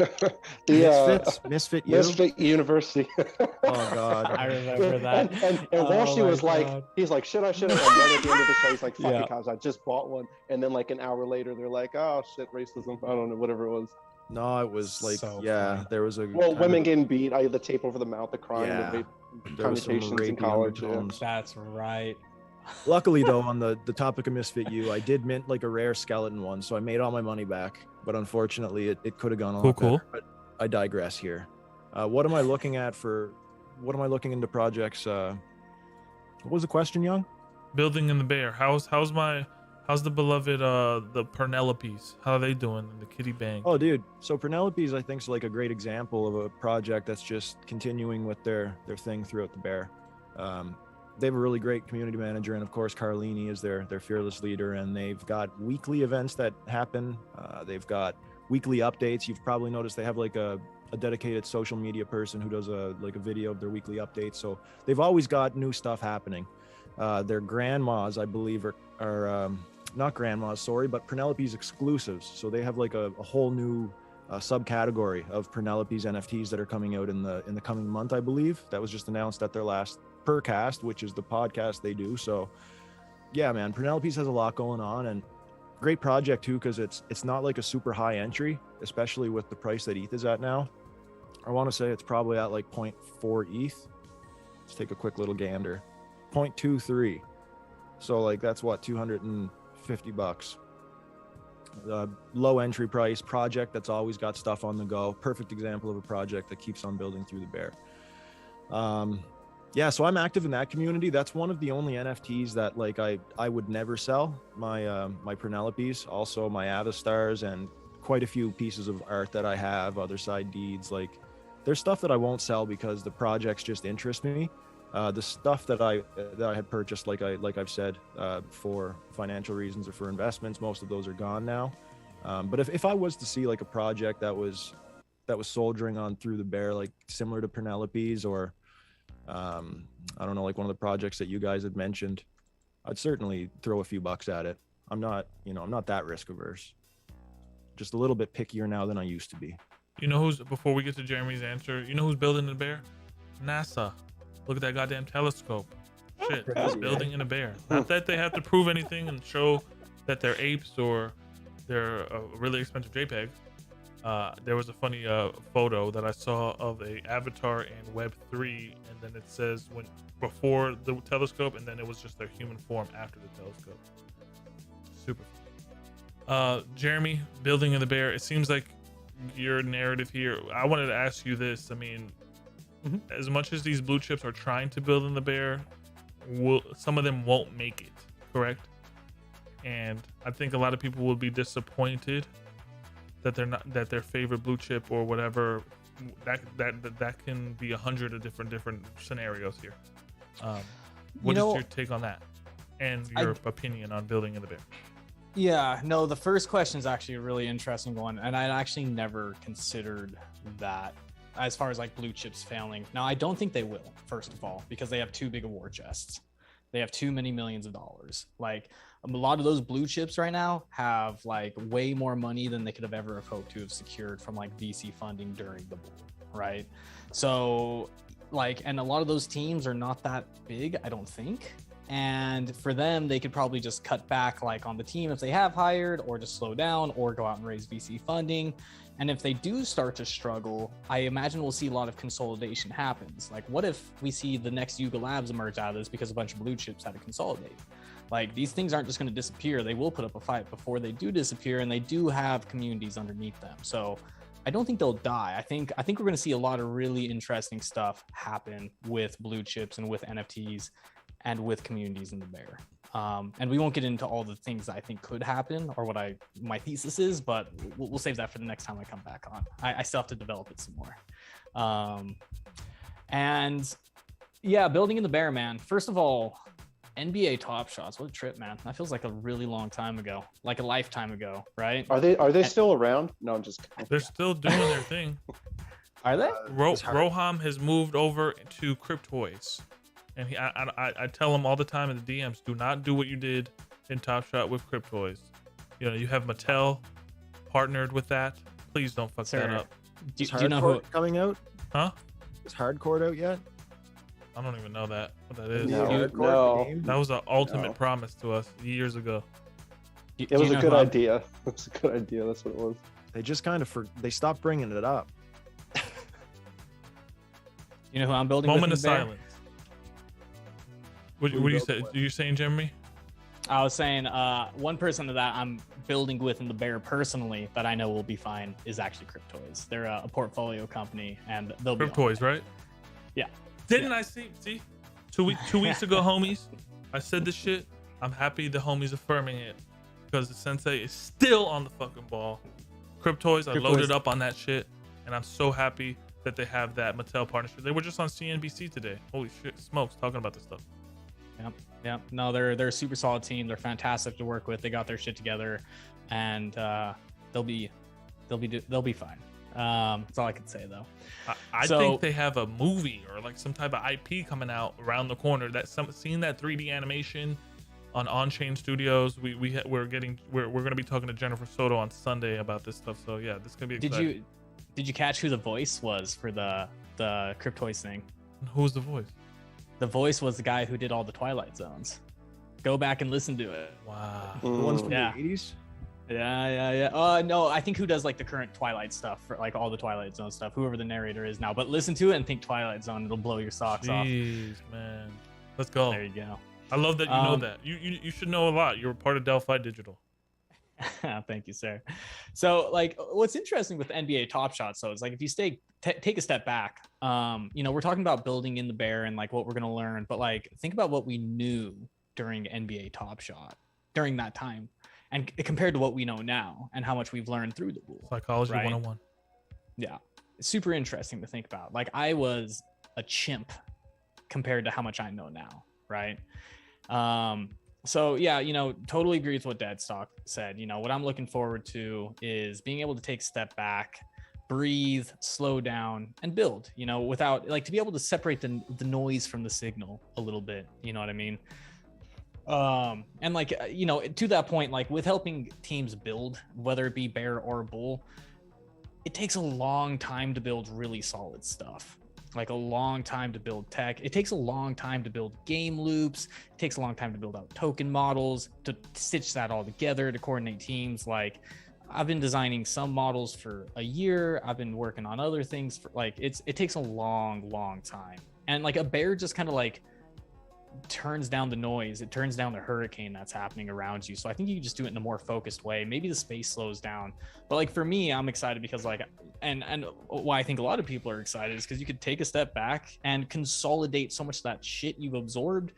Misfit
University.
Oh God,
I remember that.
And Walshy was like, he's like, should I? And right at the end of the show, he's like, fuck it, guys, I just bought one. And then like an hour later, they're like, oh shit, racism. I don't know, whatever it was.
No, it was like, there was a
women getting beat. I had the tape over the mouth, the crying, the rape connotations in college.
That's right.
Luckily though, on the topic of Misfit U, I did mint like a rare skeleton one, so I made all my money back, but unfortunately it could have gone a lot better. But I digress here. What am I looking into projects? What was the question, Young?
Building in the Bear. How's the beloved the Pernelopes? How are they doing in the Kitty Bang?
Oh dude, so Pernelopes I think is like a great example of a project that's just continuing with their thing throughout the Bear. They have a really great community manager, and of course Carlini is their fearless leader, and they've got weekly events that happen. They've got weekly updates. You've probably noticed they have like a dedicated social media person who does a video of their weekly updates. So they've always got new stuff happening. Their grandmas, I believe, are not grandmas, sorry, but Pernelopes exclusives. So they have like a whole new subcategory of Pernelopes NFTs that are coming out in the coming month, I believe. That was just announced at their last Percast, which is the podcast they do. So yeah, man, Pernelopes has a lot going on, and great project too, because it's not like a super high entry, especially with the price that ETH is at now. I want to say it's probably at like 0.4 ETH. Let's take a quick little gander. 0.23. So like that's what, $250. Low entry price project that's always got stuff on the go. Perfect example of a project that keeps on building through the Bear. Yeah, so I'm active in that community. That's one of the only NFTs that like I would never sell. My my Pernelopes, also my Avastars, and quite a few pieces of art that I have, other side deeds. Like there's stuff that I won't sell because the projects just interest me. The stuff that I had purchased, like I've said, for financial reasons or for investments, most of those are gone now. But if I was to see like a project that was soldiering on through the Bear, like similar to Pernelopes, or I don't know, like one of the projects that you guys had mentioned, I'd certainly throw a few bucks at it. I'm not that risk averse. Just a little bit pickier now than I used to be.
Before we get to Jeremy's answer, who's building the Bear? NASA. Look at that goddamn telescope. Shit, it's building in a Bear. Not that they have to prove anything and show that they're apes or they're a really expensive JPEG. There was a funny photo that I saw of a avatar in Web3, and then it says before the telescope, and then it was just their human form after the telescope. Super fun. Jeremy, building in the Bear. It seems like your narrative here. I wanted to ask you this. I mean, as much as these blue chips are trying to build in the Bear, some of them won't make it, correct? And I think a lot of people will be disappointed that they're not, that their favorite blue chip or whatever, that can be 100 of different scenarios here. What is your take on that, and your opinion on building in the bear?
Yeah, no, the first question is actually a really interesting one, and I actually never considered that as far as like blue chips failing. Now, I don't think they will, first of all, because they have too big of war chests. They have too many millions of dollars. Like a lot of those blue chips right now have like way more money than they could have ever hoped to have secured from like VC funding during the bull, right? So like, and a lot of those teams are not that big, I don't think. And for them, they could probably just cut back like on the team if they have hired, or just slow down, or go out and raise VC funding. And if they do start to struggle, I imagine we'll see a lot of consolidation happens. Like, what if we see the next Yuga Labs emerge out of this because a bunch of blue chips had to consolidate? Like, these things aren't just going to disappear. They will put up a fight before they do disappear, and they do have communities underneath them. So I don't think they'll die. I think we're going to see a lot of really interesting stuff happen with blue chips and with NFTs and with communities in the bear. And we won't get into all the things that I think could happen or what my thesis is, but we'll save that for the next time I come back on. I still have to develop it some more. And yeah, building in the bear, man. First of all, NBA Top Shots, what a trip, man. That feels like a really long time ago, like a lifetime ago, right?
Are they still around? No, I'm just kidding.
They're still doing their thing.
Are they?
Roham has moved over to Cryptoids. And I tell him all the time in the DMs, do not do what you did in Top Shot with Cryptoids. You know, you have Mattel partnered with that. Please don't fuck that up.
Do you know who coming out?
Huh?
Is Hardcore out yet?
I don't even know what that is.
No.
That was an ultimate promise to us years ago.
It was a good idea. It was a good idea. That's what it was.
They just kind of they stopped bringing it up.
You know who I'm building?
Moment of silence. What do you say? Are you saying, Jeremy?
I was saying one person that I'm building with in the bear personally that I know will be fine is actually Cryptoids. They're a portfolio company, and they'll be
Cryptoids, right?
Yeah.
Didn't I see 2 weeks ago, homies? I said this shit. I'm happy the homies affirming it because the Sensei is still on the fucking ball. Cryptoids, I loaded up on that shit, and I'm so happy that they have that Mattel partnership. They were just on CNBC today. Holy shit, smokes, talking about this stuff.
Yep. No, they're a super solid team. They're fantastic to work with. They got their shit together, and they'll be fine. That's all I can say though.
I think they have a movie or like some type of IP coming out around the corner. Seeing that 3D animation on Chain Studios. We're gonna be talking to Jennifer Soto on Sunday about this stuff. So yeah, this is gonna be exciting.
Did you catch who the voice was for the Cryptoids thing?
Who's the voice?
The voice was the guy who did all the Twilight Zones. Go back and listen to it.
Wow.
The ones from the 80s?
Yeah. No, I think who does like the current Twilight stuff for like all the Twilight Zone stuff, whoever the narrator is now. But listen to it and think Twilight Zone. It'll blow your socks off.
Jeez, man. Let's go.
There you go.
I love that you know that. You should know a lot. You're part of Delphi Digital.
Thank you, sir. So like what's interesting with NBA Top Shot, so it's like if you take a step back, we're talking about building in the bear and like what we're going to learn, but like think about what we knew during NBA Top Shot during that time and compared to what we know now and how much we've learned through the bull.
Psychology 101.
Yeah. It's super interesting to think about. Like I was a chimp compared to how much I know now, right? So yeah, totally agree with what Deadstock said. What I'm looking forward to is being able to take a step back, breathe, slow down, and build, without like to be able to separate the noise from the signal a little bit. You know what I mean? And like, to that point, like with helping teams build, whether it be bear or bull, it takes a long time to build really solid stuff. Like a long time to build tech. It takes a long time to build game loops. It takes a long time to build out token models, to stitch that all together, to coordinate teams. Like I've been designing some models for a year. I've been working on other things for like, it takes a long time. And like a bear just kind of like turns down the noise. It turns down the hurricane that's happening around you. So I think you can just do it in a more focused way. Maybe the space slows down, but like for me, I'm excited because like, and why I think a lot of people are excited is because you could take a step back and consolidate so much of that shit you've absorbed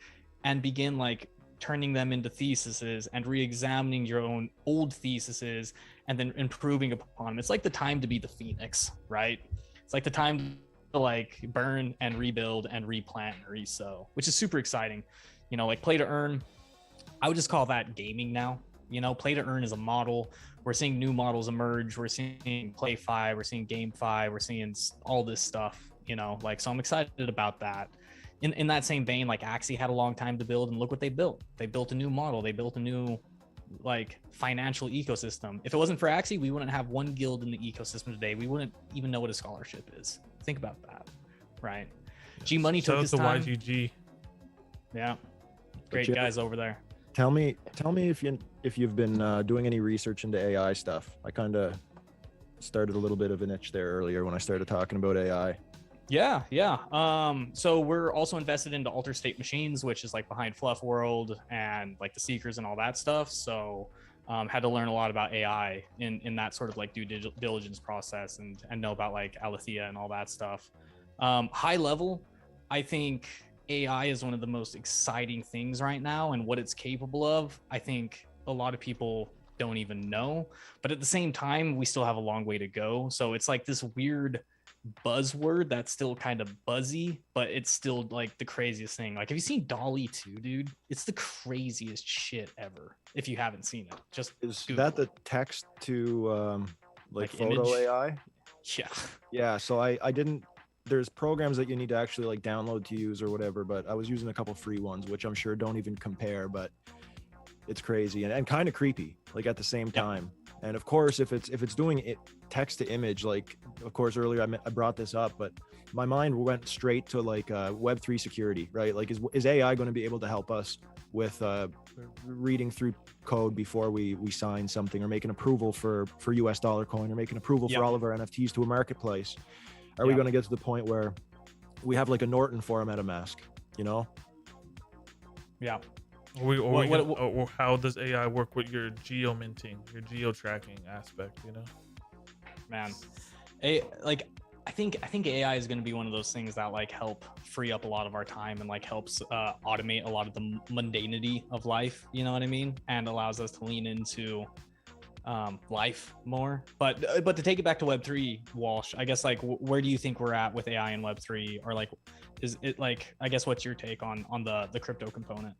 and begin like turning them into theses and re-examining your own old theses and then improving upon them. It's like the time to be the Phoenix, right? It's like the time like burn and rebuild and replant and resow, which is super exciting. You know, like play to earn, I would just call that gaming now. You know, play to earn is a model. We're seeing new models emerge. We're seeing play-fi, we're seeing game-fi, we're seeing all this stuff, you know, like, so I'm excited about that. In that same vein, like Axie had a long time to build, and look what they built. They built a new model. They built a new like financial ecosystem. If it wasn't for Axie, we wouldn't have one guild in the ecosystem today. We wouldn't even know what a scholarship is. Think about that, right? G Money took his time.
YGG.
Yeah, great guys over there.
Tell me if you've been doing any research into AI stuff. I kind of started a little bit of an itch there earlier when I started talking about AI.
Yeah. So we're also invested into Alter State Machines, which is like behind Fluff World and like the Seekers and all that stuff. So had to learn a lot about AI in that sort of like due diligence process and know about like Alethea and all that stuff. High level, I think AI is one of the most exciting things right now, and what it's capable of, I think a lot of people don't even know. But at the same time, we still have a long way to go. So it's like this weird buzzword that's still kind of buzzy, but it's still like the craziest thing. Like, have you seen Dolly 2, dude? It's the craziest shit ever. If you haven't seen it, just
is
Google
that the text to like photo
image?
AI?
Yeah.
So I didn't, there's programs that you need to actually like download to use or whatever, but I was using a couple free ones, which I'm sure don't even compare, but it's crazy and kind of creepy, like at the same time. And of course, if it's doing it text to image, like, of course, earlier I brought this up, but my mind went straight to like Web3 security, right? Like, is AI going to be able to help us with reading through code before we sign something, or make an approval for US dollar coin, or make an approval for all of our NFTs to a marketplace? Are we going to get to the point where we have like a Norton for a MetaMask, you know?
Yeah.
Or how does AI work with your geo minting, your geo tracking aspect, you know?
Man, I think AI is going to be one of those things that like help free up a lot of our time and like helps automate a lot of the mundanity of life, you know what I mean? And allows us to lean into life more. But to take it back to Web3, Walsh, I guess like where do you think we're at with AI and Web3? Or like, is it like, I guess what's your take on the crypto component?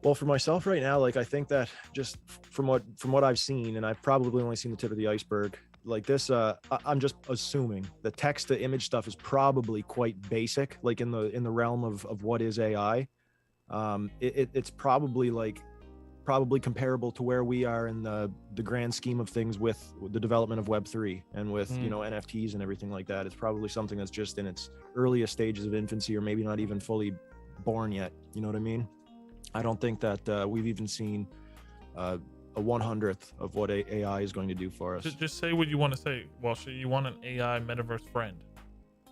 Well, for myself right now, like, I think that just from what I've seen, and I've probably only seen the tip of the iceberg, like this, I'm just assuming the text to image stuff is probably quite basic, like in the realm of what is AI. It's probably comparable to where we are in the grand scheme of things with the development of Web3 and with, you know, NFTs and everything like that. It's probably something that's just in its earliest stages of infancy, or maybe not even fully born yet. You know what I mean? I don't think that we've even seen a 1/100th of what AI is going to do for us.
Just say what you want to say. Well, so you want an AI metaverse friend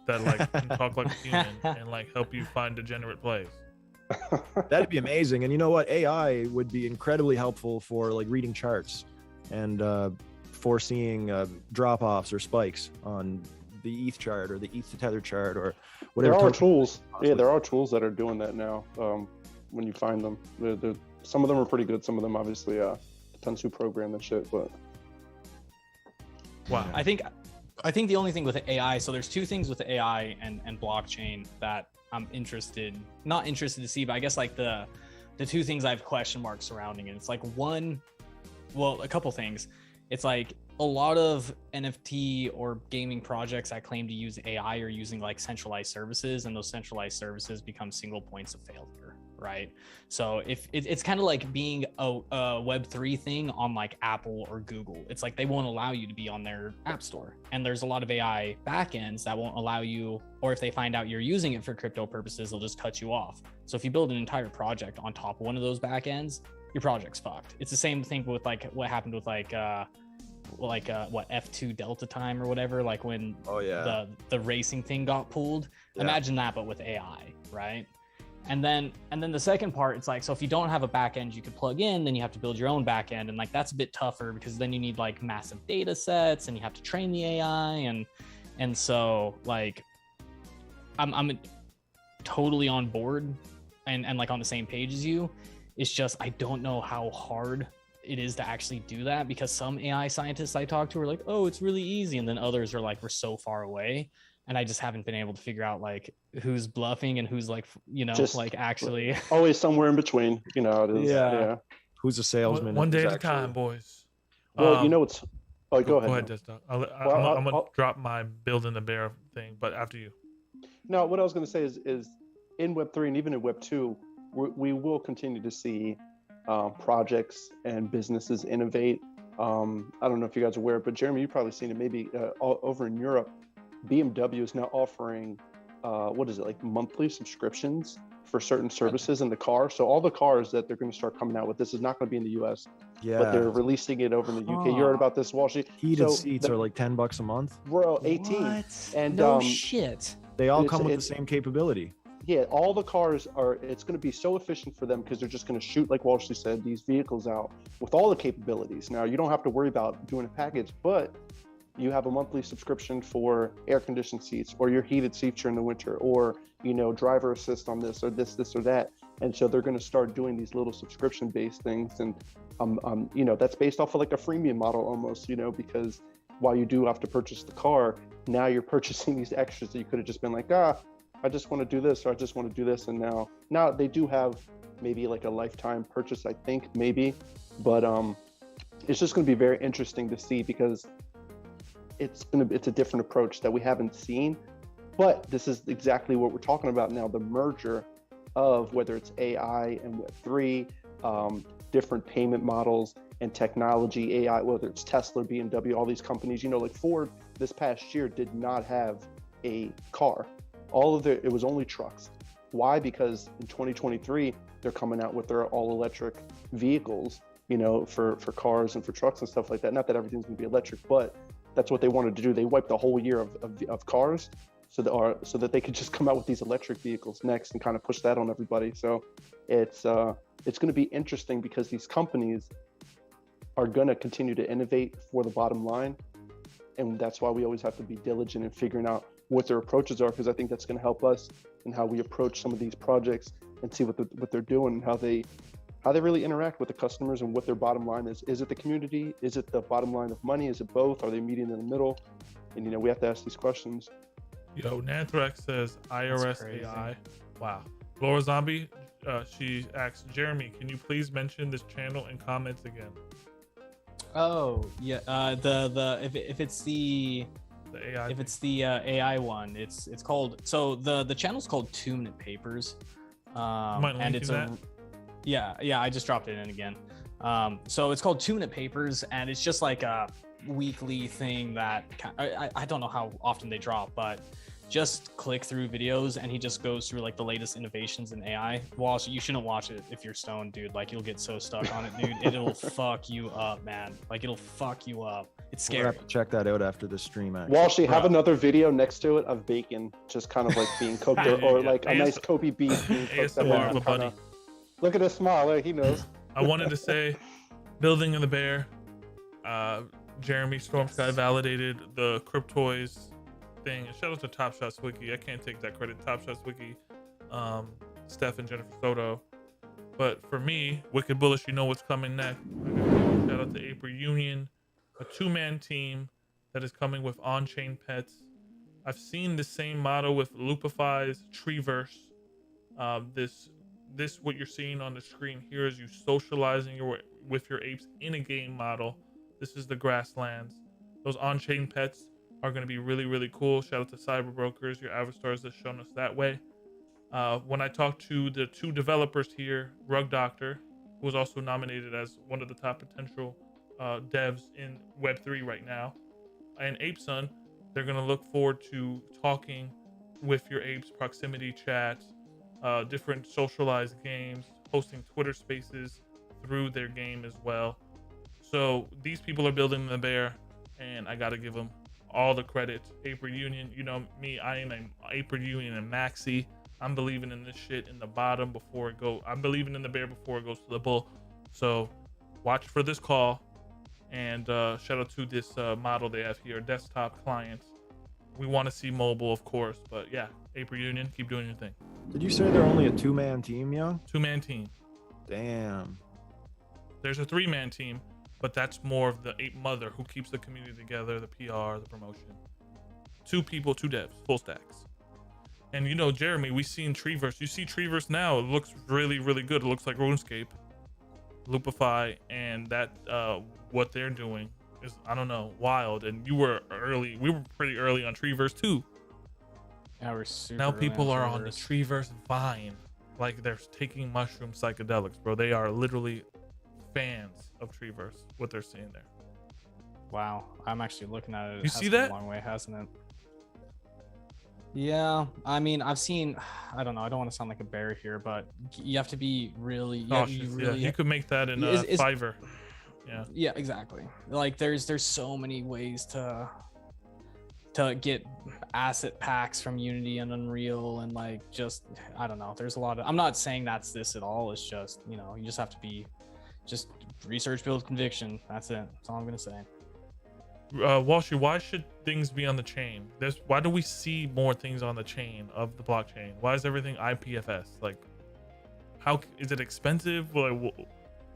that like can talk like a human and like help you find degenerate plays.
That'd be amazing. And you know what? AI would be incredibly helpful for like reading charts and foreseeing drop-offs or spikes on the ETH chart or the ETH to Tether chart or whatever.
There are tools. Yeah, there are tools that are doing that now. When you find them, some of them are pretty good. Some of them obviously depends who programmed and shit. But
wow, I think the only thing with AI, so there's two things with AI and blockchain that I'm not interested to see, but I guess like the two things I have question marks surrounding it. It's like a couple things. It's like a lot of NFT or gaming projects that claim to use AI are using like centralized services, and those centralized services become single points of failure, right? So if it's kind of like being a Web3 thing on like Apple or Google, it's like they won't allow you to be on their app store, and there's a lot of AI backends that won't allow you, or if they find out you're using it for crypto purposes, they'll just cut you off. So if you build an entire project on top of one of those backends, your project's fucked. It's the same thing with like what happened with like what F2 Delta time or whatever, like when the racing thing got pulled. Imagine that, but with AI, right? And then the second part, it's like, so if you don't have a back end you could plug in, then you have to build your own back end, and like that's a bit tougher because then you need like massive data sets and you have to train the AI, and so like I'm totally on board and like on the same page as you. It's just I don't know how hard it is to actually do that, because some AI scientists I talk to are like, oh, it's really easy, and then others are like, we're so far away, and I just haven't been able to figure out like who's bluffing and who's like, you know,
Just
like actually.
always somewhere in between. You know, it is.
Yeah.
Yeah.
Who's a salesman?
One day
who's
at a time, boys.
Well, you know what's. Oh, go ahead.
Go ahead,
man.
Desktop.
Well,
I'm gonna
I'll-
drop my building the bear thing, but after you.
No, what I was going to say is in Web3 and even in Web2, we will continue to see projects and businesses innovate. I don't know if you guys are aware, but Jeremy, you've probably seen it maybe over in Europe. BMW is now offering, what is it, like monthly subscriptions for certain services in the car. So all the cars that they're going to start coming out with, this is not going to be in the US, but they're releasing it over in the UK. You heard about this, Walshy?
Heated seats are like $10 a month.
Bro, 18.
What?
And
no shit.
They all
It's-
come with the
it's-
same capability.
Yeah, all the cars are, it's going to be so efficient for them because they're just going to shoot, like Walshy said, these vehicles out with all the capabilities. Now, you don't have to worry about doing a package, but you have a monthly subscription for air conditioned seats, or your heated seats during the winter, or, you know, driver assist on this or this or that. And so they're going to start doing these little subscription based things. And, you know, that's based off of like a freemium model almost, you know, because while you do have to purchase the car, now you're purchasing these extras that you could have just been like, I just want to do this, or I just want to do this. And now they do have maybe like a lifetime purchase, I think, maybe, but it's just going to be very interesting to see, because it's a different approach that we haven't seen. But this is exactly what we're talking about now, the merger of whether it's AI and Web3, different payment models and technology, AI, whether it's Tesla, BMW, all these companies, you know, like Ford this past year did not have a car. It was only trucks. Why? Because in 2023, they're coming out with their all electric vehicles, you know, for cars and for trucks and stuff like that. Not that everything's gonna be electric, but that's what they wanted to do. They wiped the whole year of cars so that they could just come out with these electric vehicles next and kind of push that on everybody. So it's gonna be interesting, because these companies are gonna continue to innovate for the bottom line. And that's why we always have to be diligent in figuring out what their approaches are, because I think that's going to help us in how we approach some of these projects and see what they're doing, and how they really interact with the customers and what their bottom line is. Is it the community? Is it the bottom line of money? Is it both? Are they meeting in the middle? And, you know, we have to ask these questions.
Yo, Nanthrex says IRS AI. Wow. Laura Zombie, she asks, Jeremy, can you please mention this channel in comments again?
Oh yeah, if it's the
AI.
If it's the AI one, it's called, so the channel's called 2 Minute Papers, and it's yeah, I just dropped it in again. So it's called 2 Minute Papers, and it's just like a weekly thing that I don't know how often they drop, but just click through videos, and he just goes through like the latest innovations in AI. Walsh, you shouldn't watch it if you're stoned, dude. Like, you'll get so stuck on it, dude. It'll fuck you up, man. Like, it'll fuck you up. It's
We'll
scary.
have to check that out after the stream. Actually.
Walshy, have another video next to it of bacon just kind of like being cooked, or like a nice Kobe beef being cooked.
ASMR of a buddy.
Look at his smile. He knows.
I wanted to say, building of the bear. Jeremy Stormsky validated the Cryptoys thing. And shout out to Top Shots Wiki. I can't take that credit. Top Shots Wiki, Steph and Jennifer Soto. But for me, Wicked Bullish, you know what's coming next. Shout out to April Union, a 2-man team that is coming with on-chain pets. I've seen the same model with Loopify's Treeverse. This what you're seeing on the screen here is you socializing with your apes in a game model. This is the Grasslands. Those on-chain pets are going to be really, really cool. Shout out to Cyber Brokers, your avatars that's shown us that way. When I talked to the 2 developers here, Rug Doctor, who was also nominated as one of the top potential devs in Web3 right now, and ApeSun, they're going to look forward to talking with your apes, proximity chat, different socialized games, hosting Twitter spaces through their game as well. So these people are building the bear, and I got to give them all the credit. April Union, you know me, I am an April Union and Maxi. I'm believing in this shit in the bottom before it goes. I'm believing in the bear before it goes to the bull. So watch for this call, and shout out to this model they have here, desktop clients. We want to see mobile, of course, but yeah, April Union, keep doing your thing.
Did you say they're only a 2-man team, Young?
2-man team.
Damn.
there's a 3-man team, but that's more of the ape mother who keeps the community together, the PR, the promotion. 2 people, 2 devs, full stacks. And you know, Jeremy, we've seen Treeverse. You see Treeverse now, it looks really, really good. It looks like RuneScape, Loopify, and that what they're doing is, I don't know, wild. And you were early, we were pretty early on Treeverse too.
Yeah, we're super
Now
early
people
on
are on the
Treeverse.
Treeverse vine, like they're taking mushroom psychedelics, bro. They are literally fans of Treeverse, what they're seeing there.
Wow, I'm actually looking at it.
You
It
see
has come
that?
a long way, hasn't it? Yeah, I mean, I've seen. I don't know. I don't want to sound like a bear here, but you have to be really.
Cautious,
really,
you could make that in Fiverr. Yeah.
Yeah, exactly. Like there's so many ways to get asset packs from Unity and Unreal, and like just I don't know. There's a lot of. I'm not saying that's this at all. It's just you just have to be just research, build conviction. That's it. That's all I'm gonna say.
Walshy, why should things be on the chain? Why do we see more things on the chain of the blockchain? Why is everything IPFS? Like, how is it expensive? Like,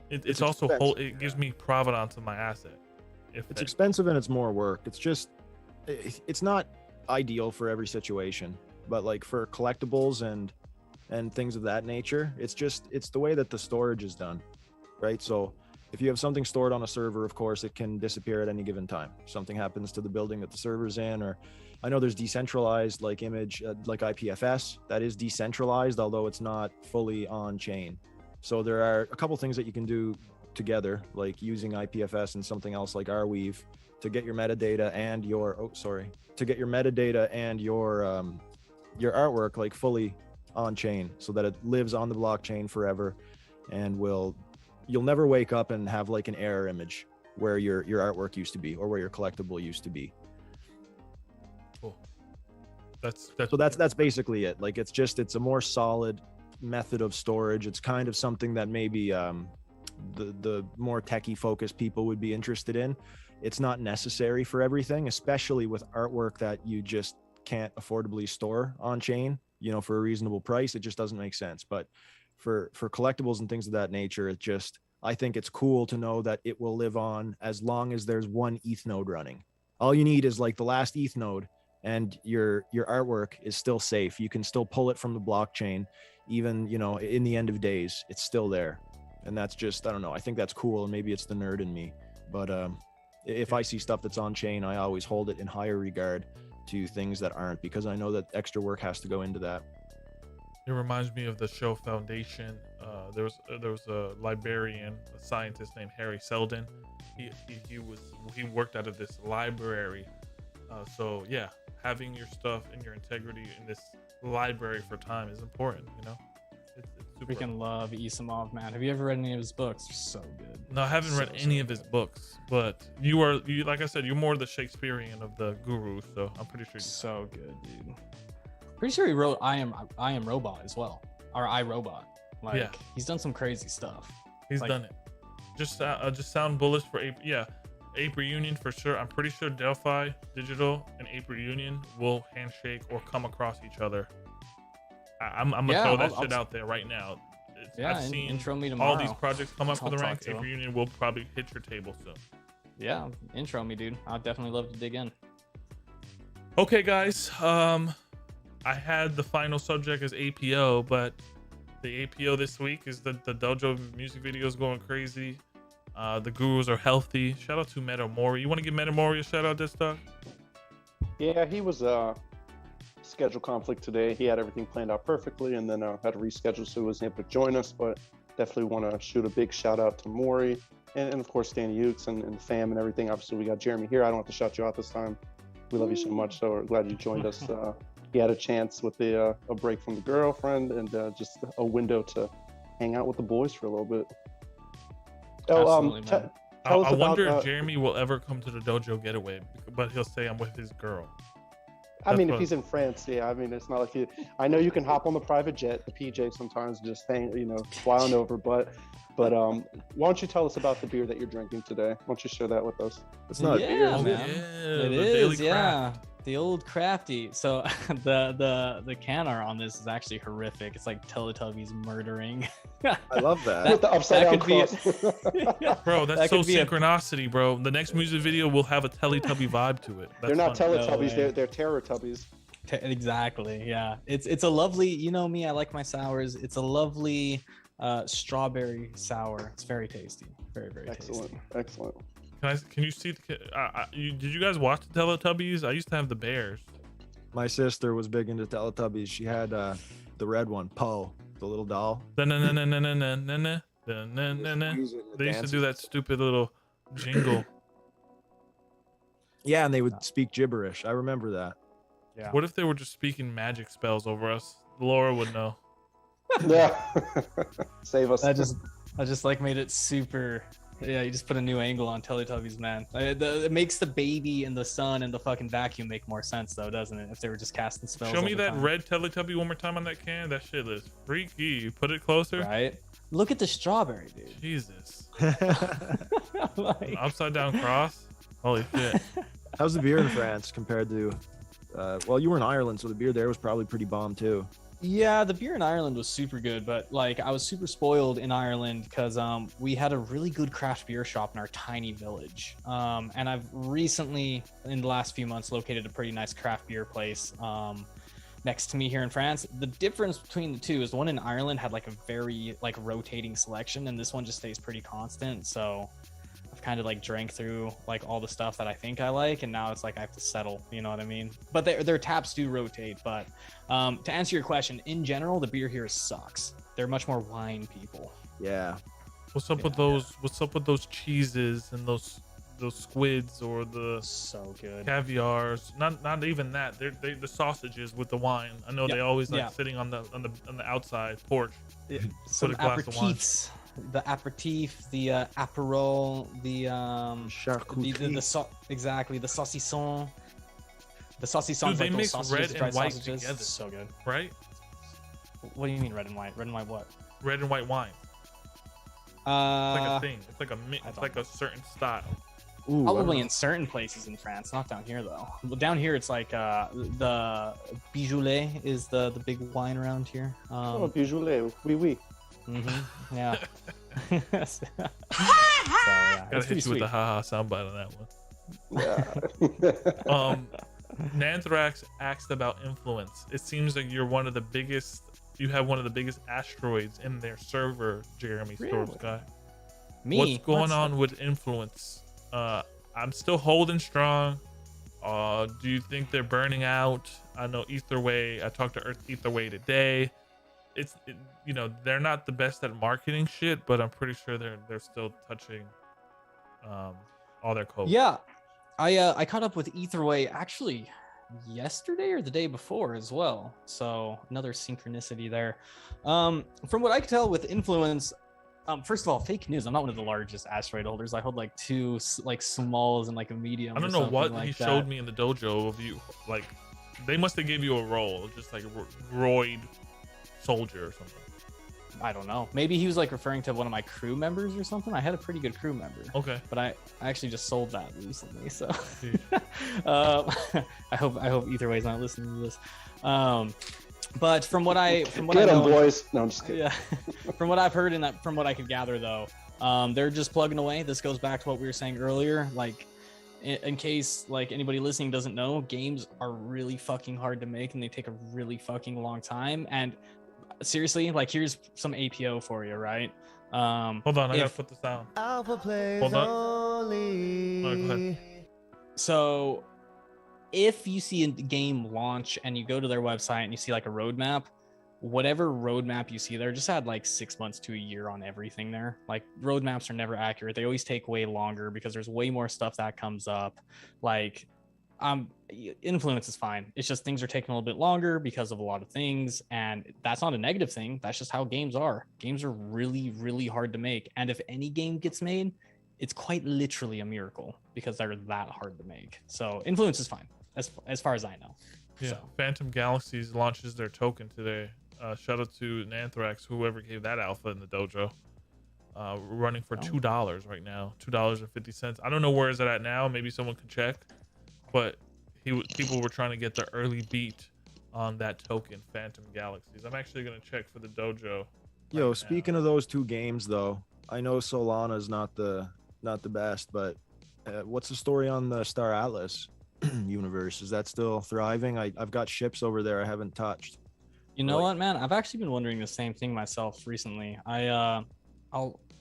it's also it gives me provenance of my asset.
It's expensive and it's more work. It's just, it's not ideal for every situation, but like for collectibles and things of that nature, it's the way that the storage is done, right? So if you have something stored on a server, of course, it can disappear at any given time. Something happens to the building that the server's in, or I know there's decentralized like image, like IPFS, that is decentralized, although it's not fully on chain. So there are a couple things that you can do together, like using IPFS and something else like Arweave to get your metadata and your, your artwork like fully on chain so that it lives on the blockchain forever and you'll never wake up and have like an error image where your artwork used to be or where your collectible used to be.
Cool.
That's basically it. Like it's a more solid method of storage. It's kind of something that maybe the more techie focused people would be interested in. It's not necessary for everything, especially with artwork that you just can't affordably store on chain, for a reasonable price. It just doesn't make sense. But for collectibles and things of that nature, I think it's cool to know that it will live on as long as there's one ETH node running. All you need is like the last ETH node and your artwork is still safe. You can still pull it from the blockchain, even, in the end of days, it's still there. And that's just, I don't know, I think that's cool. And maybe it's the nerd in me, but if I see stuff that's on chain, I always hold it in higher regard to things that aren't, because I know that extra work has to go into that.
It reminds me of the show Foundation. There was a librarian, a scientist named Harry Seldon. He worked out of this library. So yeah, having your stuff and your integrity in this library for time is important. It's super.
Freaking love Isamov, man. Have you ever read any of his books? They're so good.
No, I haven't read any of his books, but you like I said, you're more the Shakespearean of the guru, so I'm pretty sure.
So good, dude. Pretty sure he wrote I Am Robot as well, or I, Robot. Like,
yeah,
he's done some crazy stuff.
He's done it. Just sound bullish for Ape. Yeah, Ape Reunion for sure. I'm pretty sure Delphi Digital and Ape Reunion will handshake or come across each other. I'm gonna throw that shit out there right now. I've seen
intro me tomorrow.
All these projects come up for the rank. Ape
him.
Reunion will probably hit your table soon.
Yeah, intro me, dude. I'd definitely love to dig in.
Okay, guys. I had the final subject as APO, but the APO this week is the dojo music videos going crazy. The gurus are healthy. Shout out to Metamori. You want to give Metamori a shout out this time?
Yeah, he was schedule conflict today. He had everything planned out perfectly and then had to reschedule, so he wasn't able to join us. But definitely want to shoot a big shout out to Maury and of course Danny Ukes and the fam and everything. Obviously, we got Jeremy here. I don't have to shout you out this time. We love you so much. So we're glad you joined us. He had a chance with a break from the girlfriend and just a window to hang out with the boys for a little bit.
Absolutely,
I wonder if Jeremy will ever come to the dojo getaway, but he'll say I'm with his girl.
If he's in France, yeah. It's not like I know you can hop on the private jet, the PJ sometimes, just fly on over. But why don't you tell us about the beer that you're drinking today? Why don't you share that with us?
It's not beer,
man.
Yeah,
It is, yeah. The old crafty. So the can art on this is actually horrific. It's like Teletubbies murdering.
I love that.
With the upside down
could be
cross.
Bro, that's
That
so
could be a-
synchronicity, bro. The next music video will have a Teletubby vibe to it. That's
They're not
funny.
Teletubbies,
way.
they're Terror-tubbies.
Exactly. Yeah. It's a lovely, you know me, I like my sours. It's a lovely strawberry sour. It's very tasty. Very, very
Excellent,
tasty.
excellent.
Can you see? Did you guys watch the Teletubbies? I used to have the bears.
My sister was big into Teletubbies. She had the red one, Poe, the little doll.
They used to do that stupid little jingle.
Yeah, and they would speak gibberish. I remember that.
Yeah.
What if they were just speaking magic spells over us? Laura would know.
Yeah. Save us.
I just like made it super. Yeah, you just put a new angle on Teletubbies, man. It makes the baby and the sun and the fucking vacuum make more sense, though, doesn't it? If they were just casting spells.
Show
all
me
the
that
time.
red Teletubby one more time on that can. That shit is freaky. Put it closer.
Right? Look at the strawberry, dude.
Jesus.
Like-
Upside down cross. Holy shit.
How's the beer in France compared to? Well, you were in Ireland, so the beer there was probably pretty bomb too.
Yeah, the beer in Ireland was super good, but like I was super spoiled in Ireland because we had a really good craft beer shop in our tiny village. And I've recently, in the last few months, located a pretty nice craft beer place next to me here in France. The difference between the two is the one in Ireland had like a very like rotating selection, and this one just stays pretty constant. So I've kind of like drank through like all the stuff that I think I like, and now it's like I have to settle, you know what I mean? But their taps do rotate. But to answer your question, in general, the beer here sucks. They're much more wine people.
Yeah.
What's up with those? What's up with those cheeses and those squids or the
So good.
caviars? Not even that. They the sausages with the wine. I know they always like sitting on the outside porch.
Some
a glass of wine.
aperitifs. The aperitif, the aperol, the
Charcuterie.
exactly the saucisson. The saucisson,
Dude, they
like those
mix
sausages,
red and
dried
white
sausages.
together.
So good.
Right?
What do you mean red and white? Red and white what?
Red and white wine. It's like a thing. It's like a mix. It's like a certain style.
Ooh,
Probably in certain places in France, not down here though. Well, down here it's like the Bijoulet is the big wine around here.
Oh, Bijoulet. Oui, oui.
Yeah. So, yeah,
Gotta
it's
hit
pretty
you
sweet.
with the haha soundbite on that one.
Yeah.
Nanthrax asked about influence. It seems like you're one of the biggest. You have one of the biggest asteroids in their server, Jeremy Storm Sky.
Me?
What's going on with influence? I'm still holding strong. Do you think they're burning out? I know Etherway. I talked to Earth Etherway today. You know, they're not the best at marketing shit, but I'm pretty sure they're still touching all their code.
Yeah, I caught up with Etherway actually yesterday or the day before as well. So another synchronicity there. From what I could tell with influence, first of all, fake news. I'm not one of the largest asteroid holders. I hold like two like smalls and like a medium.
I don't know what he showed me in the dojo of you. Like, they must have gave you a role, just like a droid soldier or something.
I don't know. Maybe he was like referring to one of my crew members or something. I had a pretty good crew member.
Okay.
But I actually just sold that recently, so
Dude.
I hope either way is not listening to this. But from what I
Get
know,
them, boys. No, I'm just kidding.
yeah, from what I've heard and from what I could gather though, they're just plugging away. This goes back to what we were saying earlier. Like, in case like anybody listening doesn't know, games are really fucking hard to make and they take a really fucking long time. And seriously, like, here's some APO for you, right?
Hold on, I gotta put this down.
Alpha plays
Hold on.
only.
Go ahead.
So if you see a game launch and you go to their website and you see like a roadmap, whatever roadmap you see there, just add like 6 months to a year on everything there. Like, roadmaps are never accurate. They always take way longer because there's way more stuff that comes up. Like, influence is fine. It's just things are taking a little bit longer because of a lot of things, and that's not a negative thing. That's just how games are. Games are really, really hard to make, and if any game gets made, it's quite literally a miracle because they're that hard to make. So influence is fine as far as I know.
Yeah.
So.
Phantom Galaxies launches their token today. Shout out to Nanthrax, whoever gave that alpha in the dojo. Running for $2 right now, $2.50. I don't know where is it at now. Maybe someone can check, but people were trying to get the early beat on that token, Phantom Galaxies. I'm actually gonna check for the dojo.
Yo,
right
speaking of those two games, though, I know Solana's not the best, but what's the story on the Star Atlas universe? Is that still thriving? I've got ships over there I haven't touched.
You know what, man? I've actually been wondering the same thing myself recently.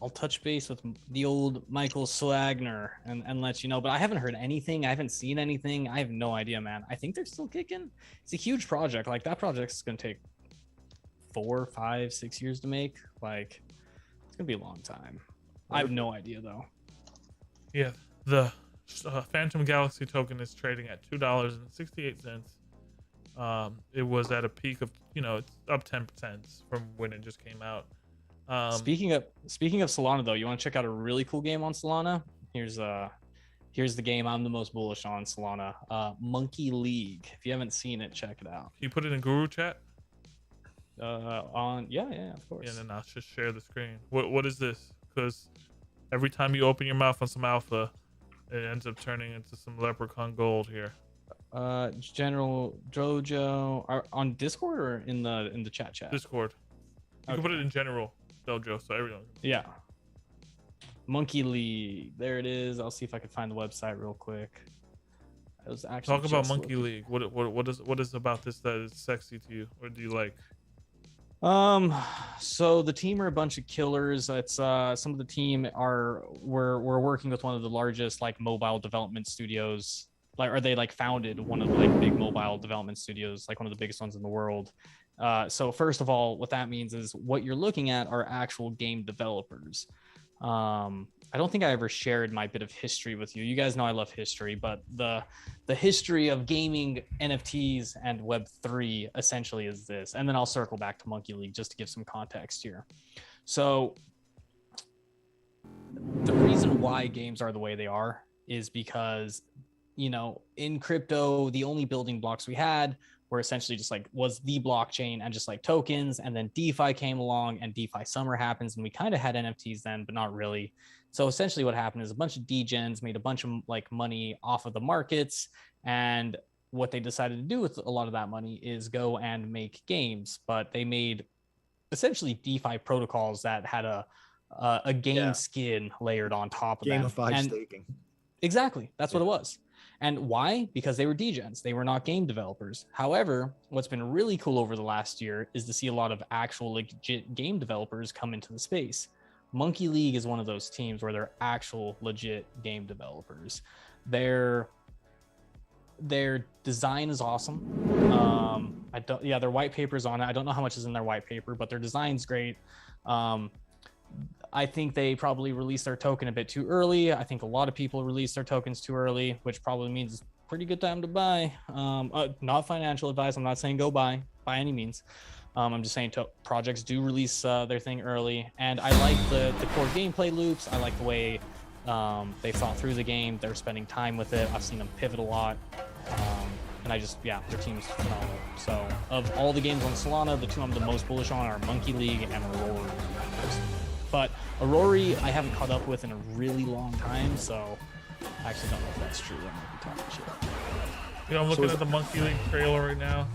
I'll touch base with the old Michael Swagner and let you know, but I haven't heard anything. I haven't seen anything. I have no idea, man. I think they're still kicking. It's a huge project. Like, that project's gonna take 4, 5, 6 years to make. Like, it's gonna be a long time. I have no idea though.
Yeah, the Phantom Galaxy token is trading at $2.68. It was at a peak of, it's up 10% from when it just came out.
Speaking of Solana though, you want to check out a really cool game on Solana? Here's the game I'm the most bullish on Solana. Monkey League. If you haven't seen it, check it out.
Can you put it in Guru chat?
Yeah, of course.
Yeah, and then I'll just share the screen. What is this? Because every time you open your mouth on some alpha, it ends up turning into some leprechaun gold here.
General Dojo on Discord or in the chat?
Discord. You can put it in general Dojo, so everyone.
Yeah. Monkey League. There it is. I'll see if I can find the website real quick. I was actually
talk about Monkey League. What is about this that is sexy to you, or do you like?
So the team are a bunch of killers. It's some of the team we're working with one of the largest like mobile development studios. They founded one of the big mobile development studios, like one of the biggest ones in the world. So first of all, what that means is what you're looking at are actual game developers. I don't think I ever shared my bit of history with you. You guys know I love history, but the history of gaming, NFTs, and Web3 essentially is this. And then I'll circle back to Monkey League just to give some context here. So the reason why games are the way they are is because, in crypto, the only building blocks we had were essentially just was the blockchain and just tokens. And then DeFi came along and DeFi summer happens. And we kind of had NFTs then, but not really. So essentially what happened is a bunch of degens made a bunch of money off of the markets. And what they decided to do with a lot of that money is go and make games. But they made essentially DeFi protocols that had a game skin layered on top of
Gamified staking.
Exactly. That's what it was. And why? Because they were degens. They were not game developers. However, what's been really cool over the last year is to see a lot of actual legit game developers come into the space. Monkey League is one of those teams where they're actual legit game developers. Their design is awesome. Their white paper's on it. I don't know how much is in their white paper, but their design's great. I think they probably released their token a bit too early. I think a lot of people released their tokens too early, which probably means it's a pretty good time to buy. Not financial advice. I'm not saying go buy by any means. I'm just saying projects do release their thing early. And I like the core gameplay loops. I like the way they thought through the game. They're spending time with it. I've seen them pivot a lot. And their team's phenomenal. So of all the games on Solana, the two I'm the most bullish on are Monkey League and Aurora. But Aurora, I haven't caught up with in a really long time, so I actually don't know if that's true. I might be talking shit.
I'm looking at the Monkey League trailer right now.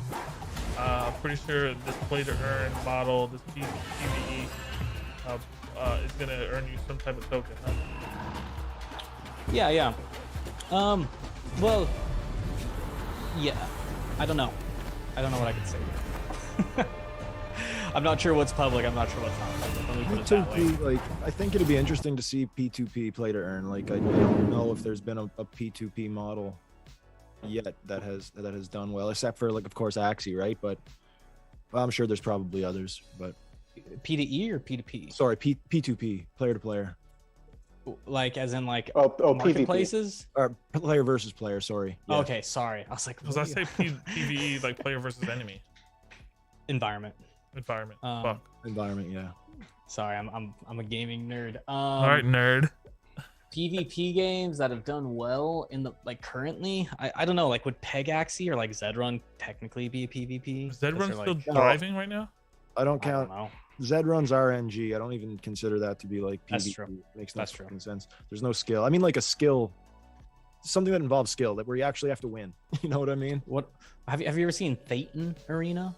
I'm pretty sure this play to earn model, this PvE, is gonna earn you some type of token, huh?
Yeah. Well, yeah. I don't know what I can say here. I'm not sure what's public. I'm not sure what's not public. Let me put it that way.
I think it'd be interesting to see P2P play to earn. I don't know if there's been a P2P model yet that has done well, except for of course Axie, right? But I'm sure there's probably others. But
P2E or P2P?
Sorry, P2P, player to player.
As in
PvP.
marketplaces?
Or player versus player. Sorry.
Yeah. Okay, sorry. I was like,
because I say PvE player versus enemy.
Environment.
Fuck.
Environment. Yeah.
Sorry, I'm a gaming nerd.
All right, nerd.
PvP games that have done well in the currently, I don't know, would Pegaxie or Zedrun technically be a PvP?
Is Zedrun still thriving right now?
I don't count.
I don't know.
Zedrun's RNG. I don't even consider that to be PvP.
That's true.
Makes no
That's true.
sense. There's no skill. I mean, a skill something that involves skill, that where you actually have to win. You know what I mean?
What have you ever seen Thetan Arena?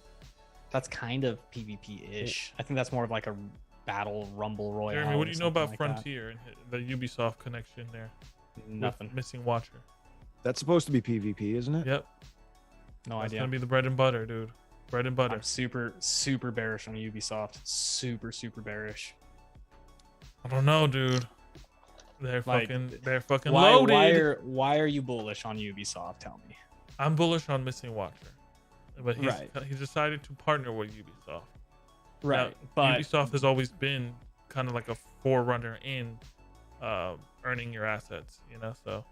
That's kind of PvP-ish. I think that's more of like a battle rumble royale.
Jeremy, what do you know about
like
Frontier and the Ubisoft connection there?
Nothing.
With Missing Watcher.
That's supposed to be PvP, isn't it?
Yep.
No
That's
idea.
gonna be the bread and butter, dude. Bread and butter.
I'm super bearish on Ubisoft. Super bearish.
I don't know, dude. They're
Like,
fucking
Why
loaded.
why are you bullish on Ubisoft? Tell me.
I'm bullish on Missing Watcher, but
Right.
he's decided to partner with Ubisoft.
Right,
Now,
but
Ubisoft has always been kind of like a forerunner in earning your assets, you know, so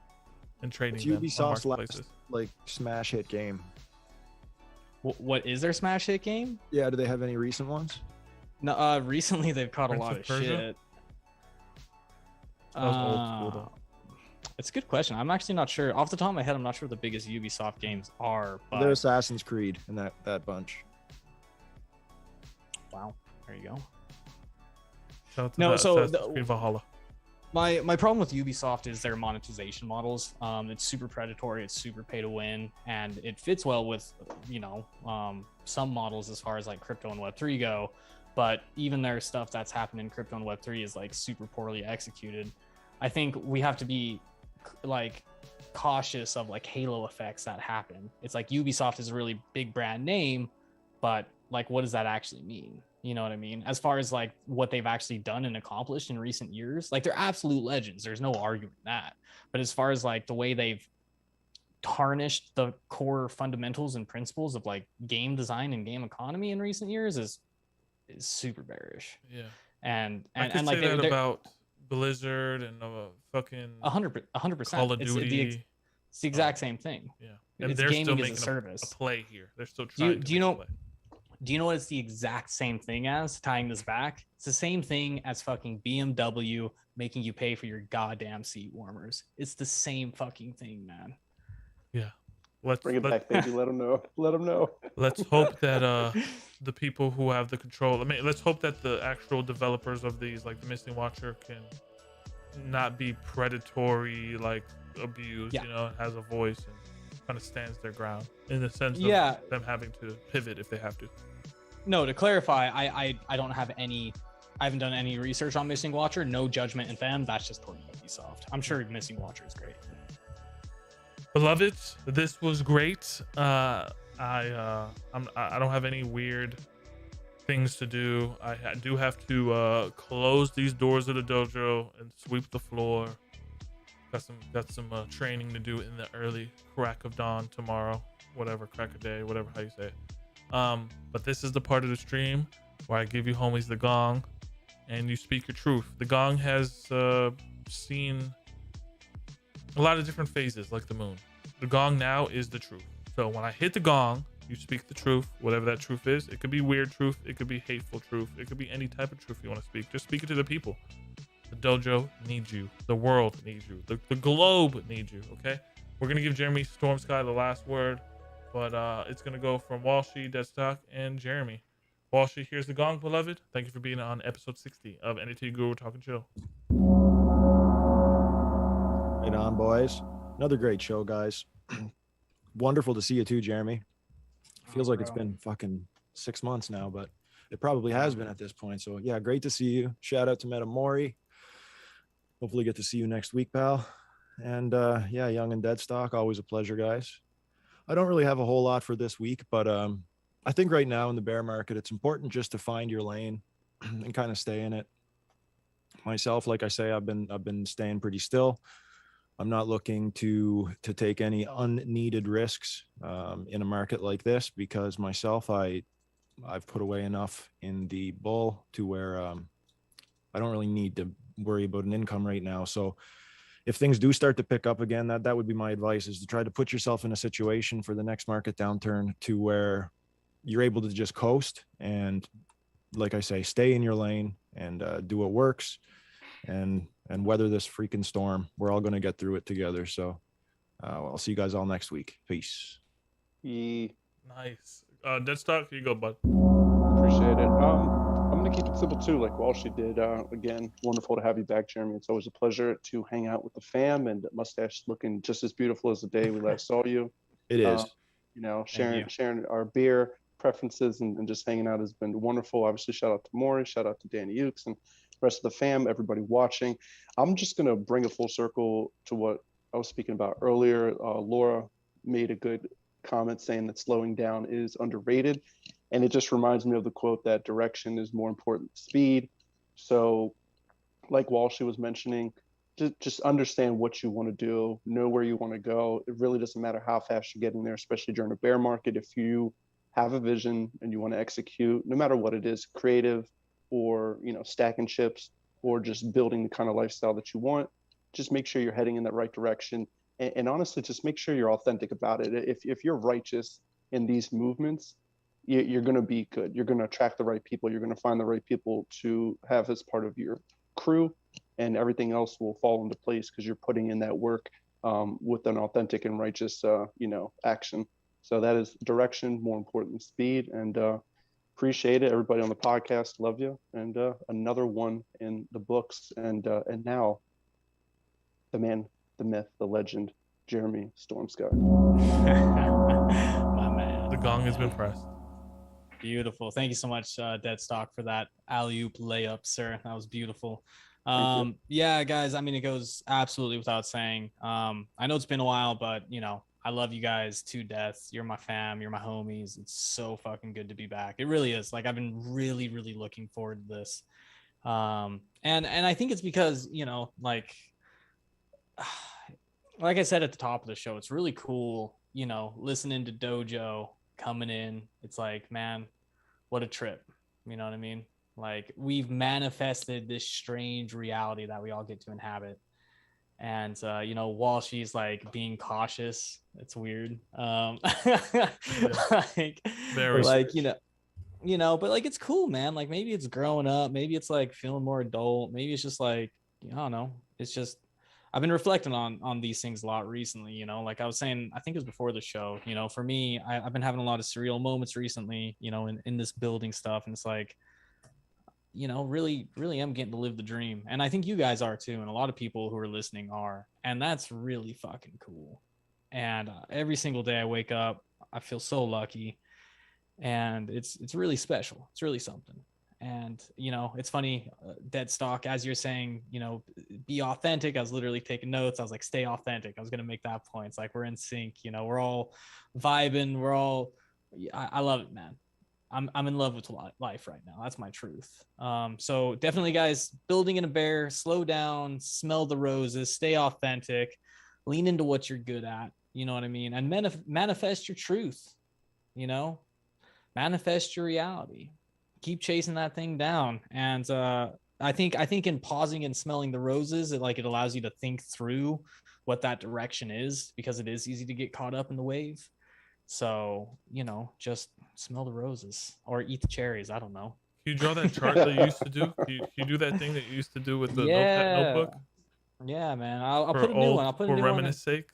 and trading
It's
them on
Ubisoft's
marketplaces.
last like smash hit game.
what is their smash hit game?
Yeah, do they have any recent ones?
No, recently they've caught
Prince
a lot
of
of
Persia?
shit.
That was old school, though.
It's a good question. I'm actually not sure. Off the top of my head, I'm not sure what the biggest Ubisoft games are. But
They're Assassin's Creed and that bunch.
wow, there you go.
Shout out to
No,
that
so
Assassin's Creed Valhalla.
My problem with Ubisoft is their monetization models. It's super predatory. It's super pay to win, and it fits well with some models as far as like crypto and Web3 go. But even their stuff that's happened in crypto and Web3 is like super poorly executed. I think we have to be like cautious of like halo effects that happen. It's like Ubisoft is a really big brand name, but like what does that actually mean? You know what I mean? As far as like what they've actually done and accomplished in recent years, like they're absolute legends. There's no arguing that. But as far as like the way they've tarnished the core fundamentals and principles of like game design and game economy in recent years is super bearish.
Yeah.
And
I could
like
say that
they're
about Blizzard and fucking
100%.
Call of
It's
Duty.
the exact same thing.
Yeah. And
It's
they're still
gaming as a
making
service.
a play here. They're still
Do you-
trying
do you
to make
know-
a play.
Do you know what it's the exact same thing as, tying this back? It's the same thing as fucking BMW making you pay for your goddamn seat warmers. It's the same fucking thing, man.
Yeah. Let's
Bring it back, baby. Let them know. Let them know.
Let's hope that the people who have the control. I mean, let's hope that the actual developers of these, like the Missing Watcher, can not be predatory, like abused.
Yeah.
You know, has a voice and kind of stands their ground in the sense of
Yeah.
them having to pivot if they have to.
No, to clarify, I don't have any. I haven't done any research on Missing Watcher. No judgment in them. That's just totally Ubisoft. I'm sure Missing Watcher is great.
Beloveds, this was great. I don't have any weird things to do. I do have to close these doors of the dojo and sweep the floor. Got some training to do in the early crack of dawn tomorrow, whatever crack of day, whatever how you say it. But this is the part of the stream where I give you homies the gong and you speak your truth. The gong has seen a lot of different phases, like the moon. The gong now is the truth. So when I hit the gong, you speak the truth, whatever that truth is. It could be weird truth, it could be hateful truth, it could be any type of truth you want to speak. Just speak it to the people. The dojo needs you. The world needs you. The globe needs you. Okay. We're gonna give Jeremy Storm Sky the last word, but it's gonna go from Walshy, Deadstock, and Jeremy. Walshy, here's the gong, beloved. Thank you for being on episode 60 of NFTGURU Talk and Chill.
Right on, boys. Another great show, guys. Wonderful to see you too, Jeremy. Feels like it's been fucking 6 months now, but it probably has been at this point. So yeah, great to see you. Shout out to Metamori. Hopefully get to see you next week, pal. And yeah, Young and Deadstock, always a pleasure, guys. I don't really have a whole lot for this week, but I think right now in the bear market, it's important just to find your lane and kind of stay in it. Myself, like I say, I've been staying pretty still. I'm not looking to take any unneeded risks in a market like this, because myself, I've put away enough in the bull to where I don't really need to worry about an income right now. So if things do start to pick up again, that would be my advice, is to try to put yourself in a situation for the next market downturn to where you're able to just coast and, like I say, stay in your lane and do what works and weather this freaking storm. We're all going to get through it together. So I'll see you guys all next week. Peace.
Yeah,
Nice. Deadstock, here you go, bud.
appreciate it. I'm gonna keep it simple too, like Walshy did. Again, wonderful to have you back, Jeremy. It's always a pleasure to hang out with the fam, and mustache looking just as beautiful as the day we last saw you.
It is.
You know,
you.
sharing our beer preferences and just hanging out has been wonderful. Obviously, shout out to Maury, shout out to Danny Ukes and the rest of the fam, everybody watching. I'm just gonna bring a full circle to what I was speaking about earlier. Laura made a good comment saying that slowing down is underrated. And it just reminds me of the quote that direction is more important than speed. So, like Walshy was mentioning, just understand what you want to do, know where you want to go. It really doesn't matter how fast you're getting there, especially during a bear market. If you have a vision and you want to execute, no matter what it is, creative or, you know, stacking chips or just building the kind of lifestyle that you want, just make sure you're heading in that right direction. And honestly, just make sure you're authentic about it. If you're righteous in these movements, you're going to be good. You're going to attract the right people. You're going to find the right people to have as part of your crew, and everything else will fall into place because you're putting in that work with an authentic and righteous, action. So that is direction more important than speed. And appreciate it, everybody on the podcast. Love you. And another one in the books. And now, the man, the myth, the legend, Jeremy Stormsky.
My man.
The gong has been pressed.
Beautiful. Thank you so much, Deadstock, for that alley-oop layup, sir. That was beautiful. Yeah, guys, I mean, it goes absolutely without saying. I know it's been a while, but, you know, I love you guys to death. You're my fam. You're my homies. It's so fucking good to be back. It really is. Like, I've been really, really looking forward to this. And I think it's because, you know, like I said at the top of the show, it's really cool, you know, listening to Dojo coming in. It's like, man, what a trip. You know what I mean? Like, we've manifested this strange reality that we all get to inhabit. And you know, Walshy's like being cautious. It's weird. Like,
Very
like, you know, but like, it's cool, man. Like, maybe it's growing up, maybe it's like feeling more adult, maybe it's just like, I don't know, it's just, I've been reflecting on these things a lot recently, you know, like I was saying, I think it was before the show, you know, for me, I've been having a lot of surreal moments recently, you know, in this building stuff. And it's like, you know, really am getting to live the dream. And I think you guys are too. And a lot of people who are listening are, and that's really fucking cool. And every single day I wake up, I feel so lucky, and it's really special. It's really something. And, you know, it's funny, Deadstock, as you're saying, you know, be authentic. I was literally taking notes. I was like, stay authentic. I was going to make that point. It's like, we're in sync, you know, we're all vibing. We're all, I love it, man. I'm in love with life right now. That's my truth. So definitely, guys, building in a bear, slow down, smell the roses, stay authentic, lean into what you're good at. You know what I mean? And manifest your truth, you know, manifest your reality, keep chasing that thing down. And I think in pausing and smelling the roses, it allows you to think through what that direction is, because it is easy to get caught up in the wave. So, you know, just smell the roses or eat the cherries. I don't know.
Can you draw that chart that you used to do? Can you do that thing that you used to do with the notebook?
Yeah, man. I'll put a new one. I'll put a new one. For
reminiscence sake.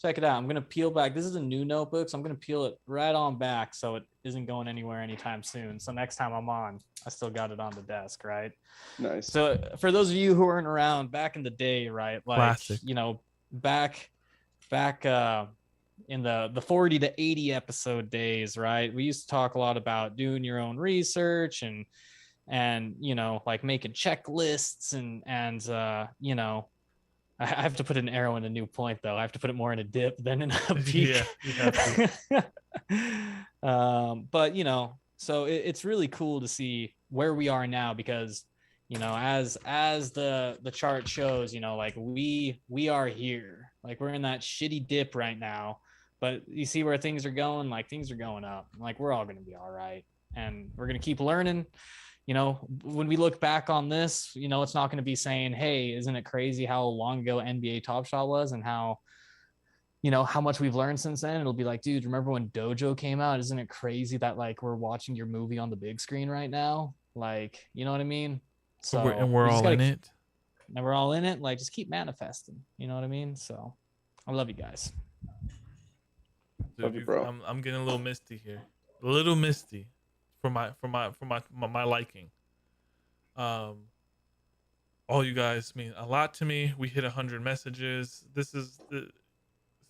Check it out. I'm going to peel back. This is a new notebook, so I'm going to peel it right on back so it isn't going anywhere anytime soon. So next time I'm on, I still got it on the desk, right?
Nice.
So for those of you who weren't around back in the day, right? Like, classic. You know, back in the 40 to 80 episode days, right? We used to talk a lot about doing your own research and you know, like making checklists and you know, I have to put an arrow in a new point though. I have to put it more in a dip than in a peak. Yeah. But you know, so it's really cool to see where we are now, because you know, as the chart shows, you know, like we are here, like we're in that shitty dip right now. But you see where things are going, like things are going up. Like, we're all going to be all right. And we're going to keep learning. You know, when we look back on this, you know, it's not going to be saying, hey, isn't it crazy how long ago NBA Top Shot was and how, you know, how much we've learned since then. It'll be like, dude, remember when Dojo came out? Isn't it crazy that like we're watching your movie on the big screen right now? Like, you know what I mean? So
we're all in it.
And we're all in it. Like, just keep manifesting. You know what I mean? So I love you guys.
Dude, bro. I'm getting a little misty here. A little misty for my liking. All you guys mean a lot to me. We hit 100 messages. This is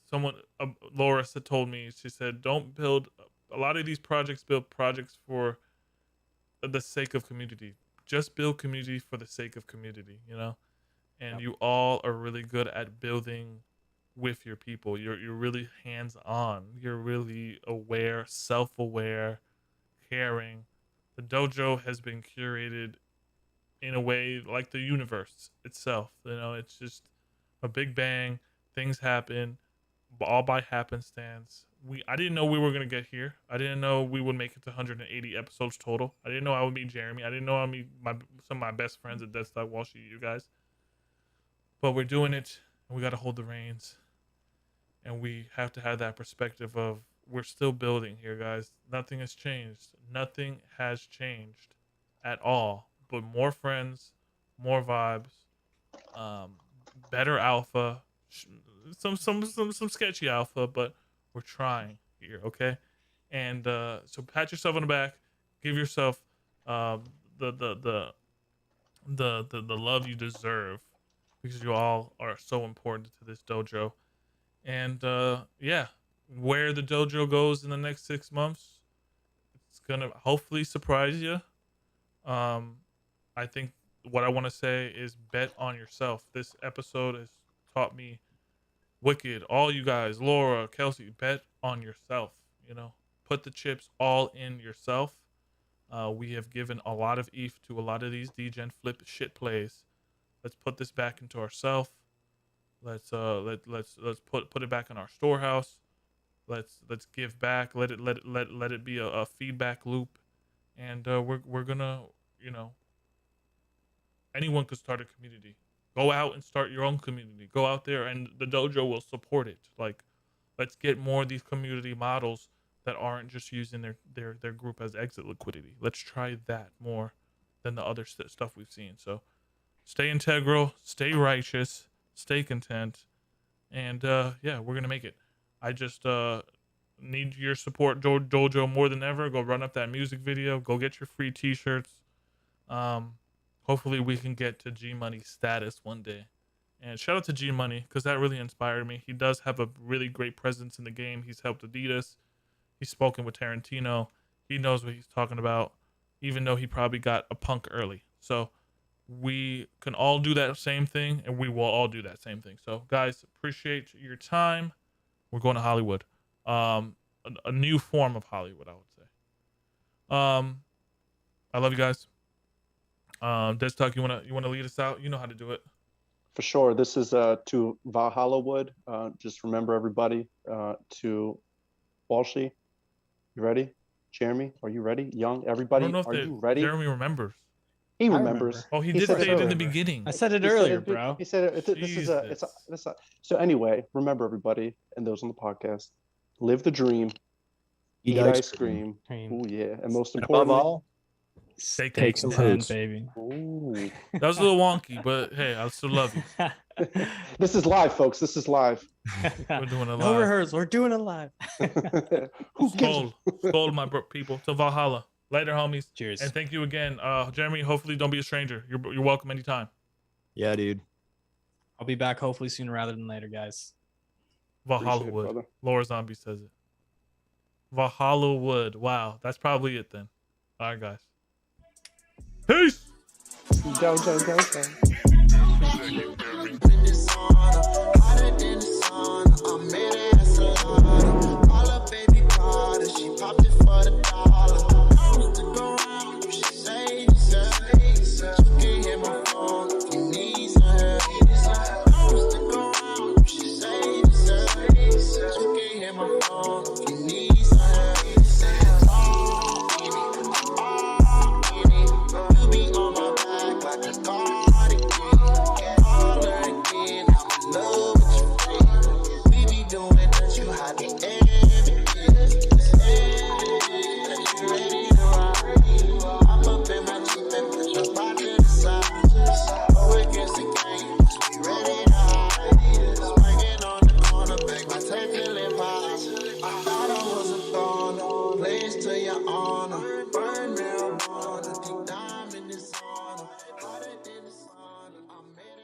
someone, Laura told me, she said, don't build a lot of these projects, build projects for the sake of community. Just build community for the sake of community, you know? And you all are really good at building with your people. You're really hands-on. You're really aware, self-aware, caring. The dojo has been curated in a way like the universe itself. You know, it's just a big bang. Things happen, all by happenstance. I didn't know we were gonna get here. I didn't know we would make it to 180 episodes total. I didn't know I would meet Jeremy. I didn't know I would meet some of my best friends at Death's Dog Walshy, you guys. But we're doing it, and we got to hold the reins, and we have to have that perspective of we're still building here, guys. Nothing has changed. Nothing has changed at all. But more friends, more vibes, better alpha, some sketchy alpha, but we're trying here, okay? And so pat yourself on the back, give yourself the love you deserve, because you all are so important to this dojo. And yeah, where the dojo goes in the next 6 months, it's gonna hopefully surprise you. I think what I want to say is bet on yourself. This episode has taught me, Wicked, all you guys, Laura, Kelsey, bet on yourself. You know, put the chips all in yourself. We have given a lot of ETH to a lot of these degen flip shit plays. Let's put this back into ourselves. Let's put it back in our storehouse. Let's give back. Let it be a feedback loop, and we're gonna, you know, anyone could start a community. Go out and start your own community. Go out there, and the dojo will support it. Like, let's get more of these community models that aren't just using their group as exit liquidity. Let's try that more than the other stuff we've seen. So stay integral, stay righteous, stay content, and yeah, we're gonna make it. I just need your support, dojo, more than ever. Go run up that music video. Go get your free t-shirts. Hopefully we can get to G Money status one day. And shout out to G Money, because that really inspired me. He does have a really great presence in the game. He's helped Adidas. He's spoken with Tarantino. He knows what he's talking about, even though he probably got a punk early. So we can all do that same thing, and we will all do that same thing. So guys, appreciate your time. We're going to Hollywood. A new form of Hollywood, I would say. I love you guys. Des Tuck, you wanna lead us out? You know how to do it.
For sure. This is to Valhalla Wood. Just remember, everybody, to Walshy. You ready? Jeremy, are you ready? Young, everybody, are you ready?
Jeremy remembers.
He remembers.
Oh, he did say it in the beginning.
I said it earlier, bro.
He said it. So anyway, remember, everybody, and those on the podcast, live the dream, eat ice cream. Oh yeah, and most importantly,
above all,
Take some
foods,
baby.
ooh.
That was a little wonky, but hey, I still love you.
This is live, folks. This is live.
We're doing a
No
live.
rehearsal. We're doing it live.
Who gives?
Skull, my people. To Valhalla. Later, homies.
Cheers.
And thank you again, Jeremy. Hopefully, don't be a stranger. You're welcome anytime.
yeah, dude.
I'll be back hopefully sooner rather than later, guys.
Valhalla
Appreciate it,
Wood.
brother.
Laura Zombie says it. Valhalla Wood. Wow, that's probably it then. All right, guys. Peace.
Go, go, go, go.
To your honor.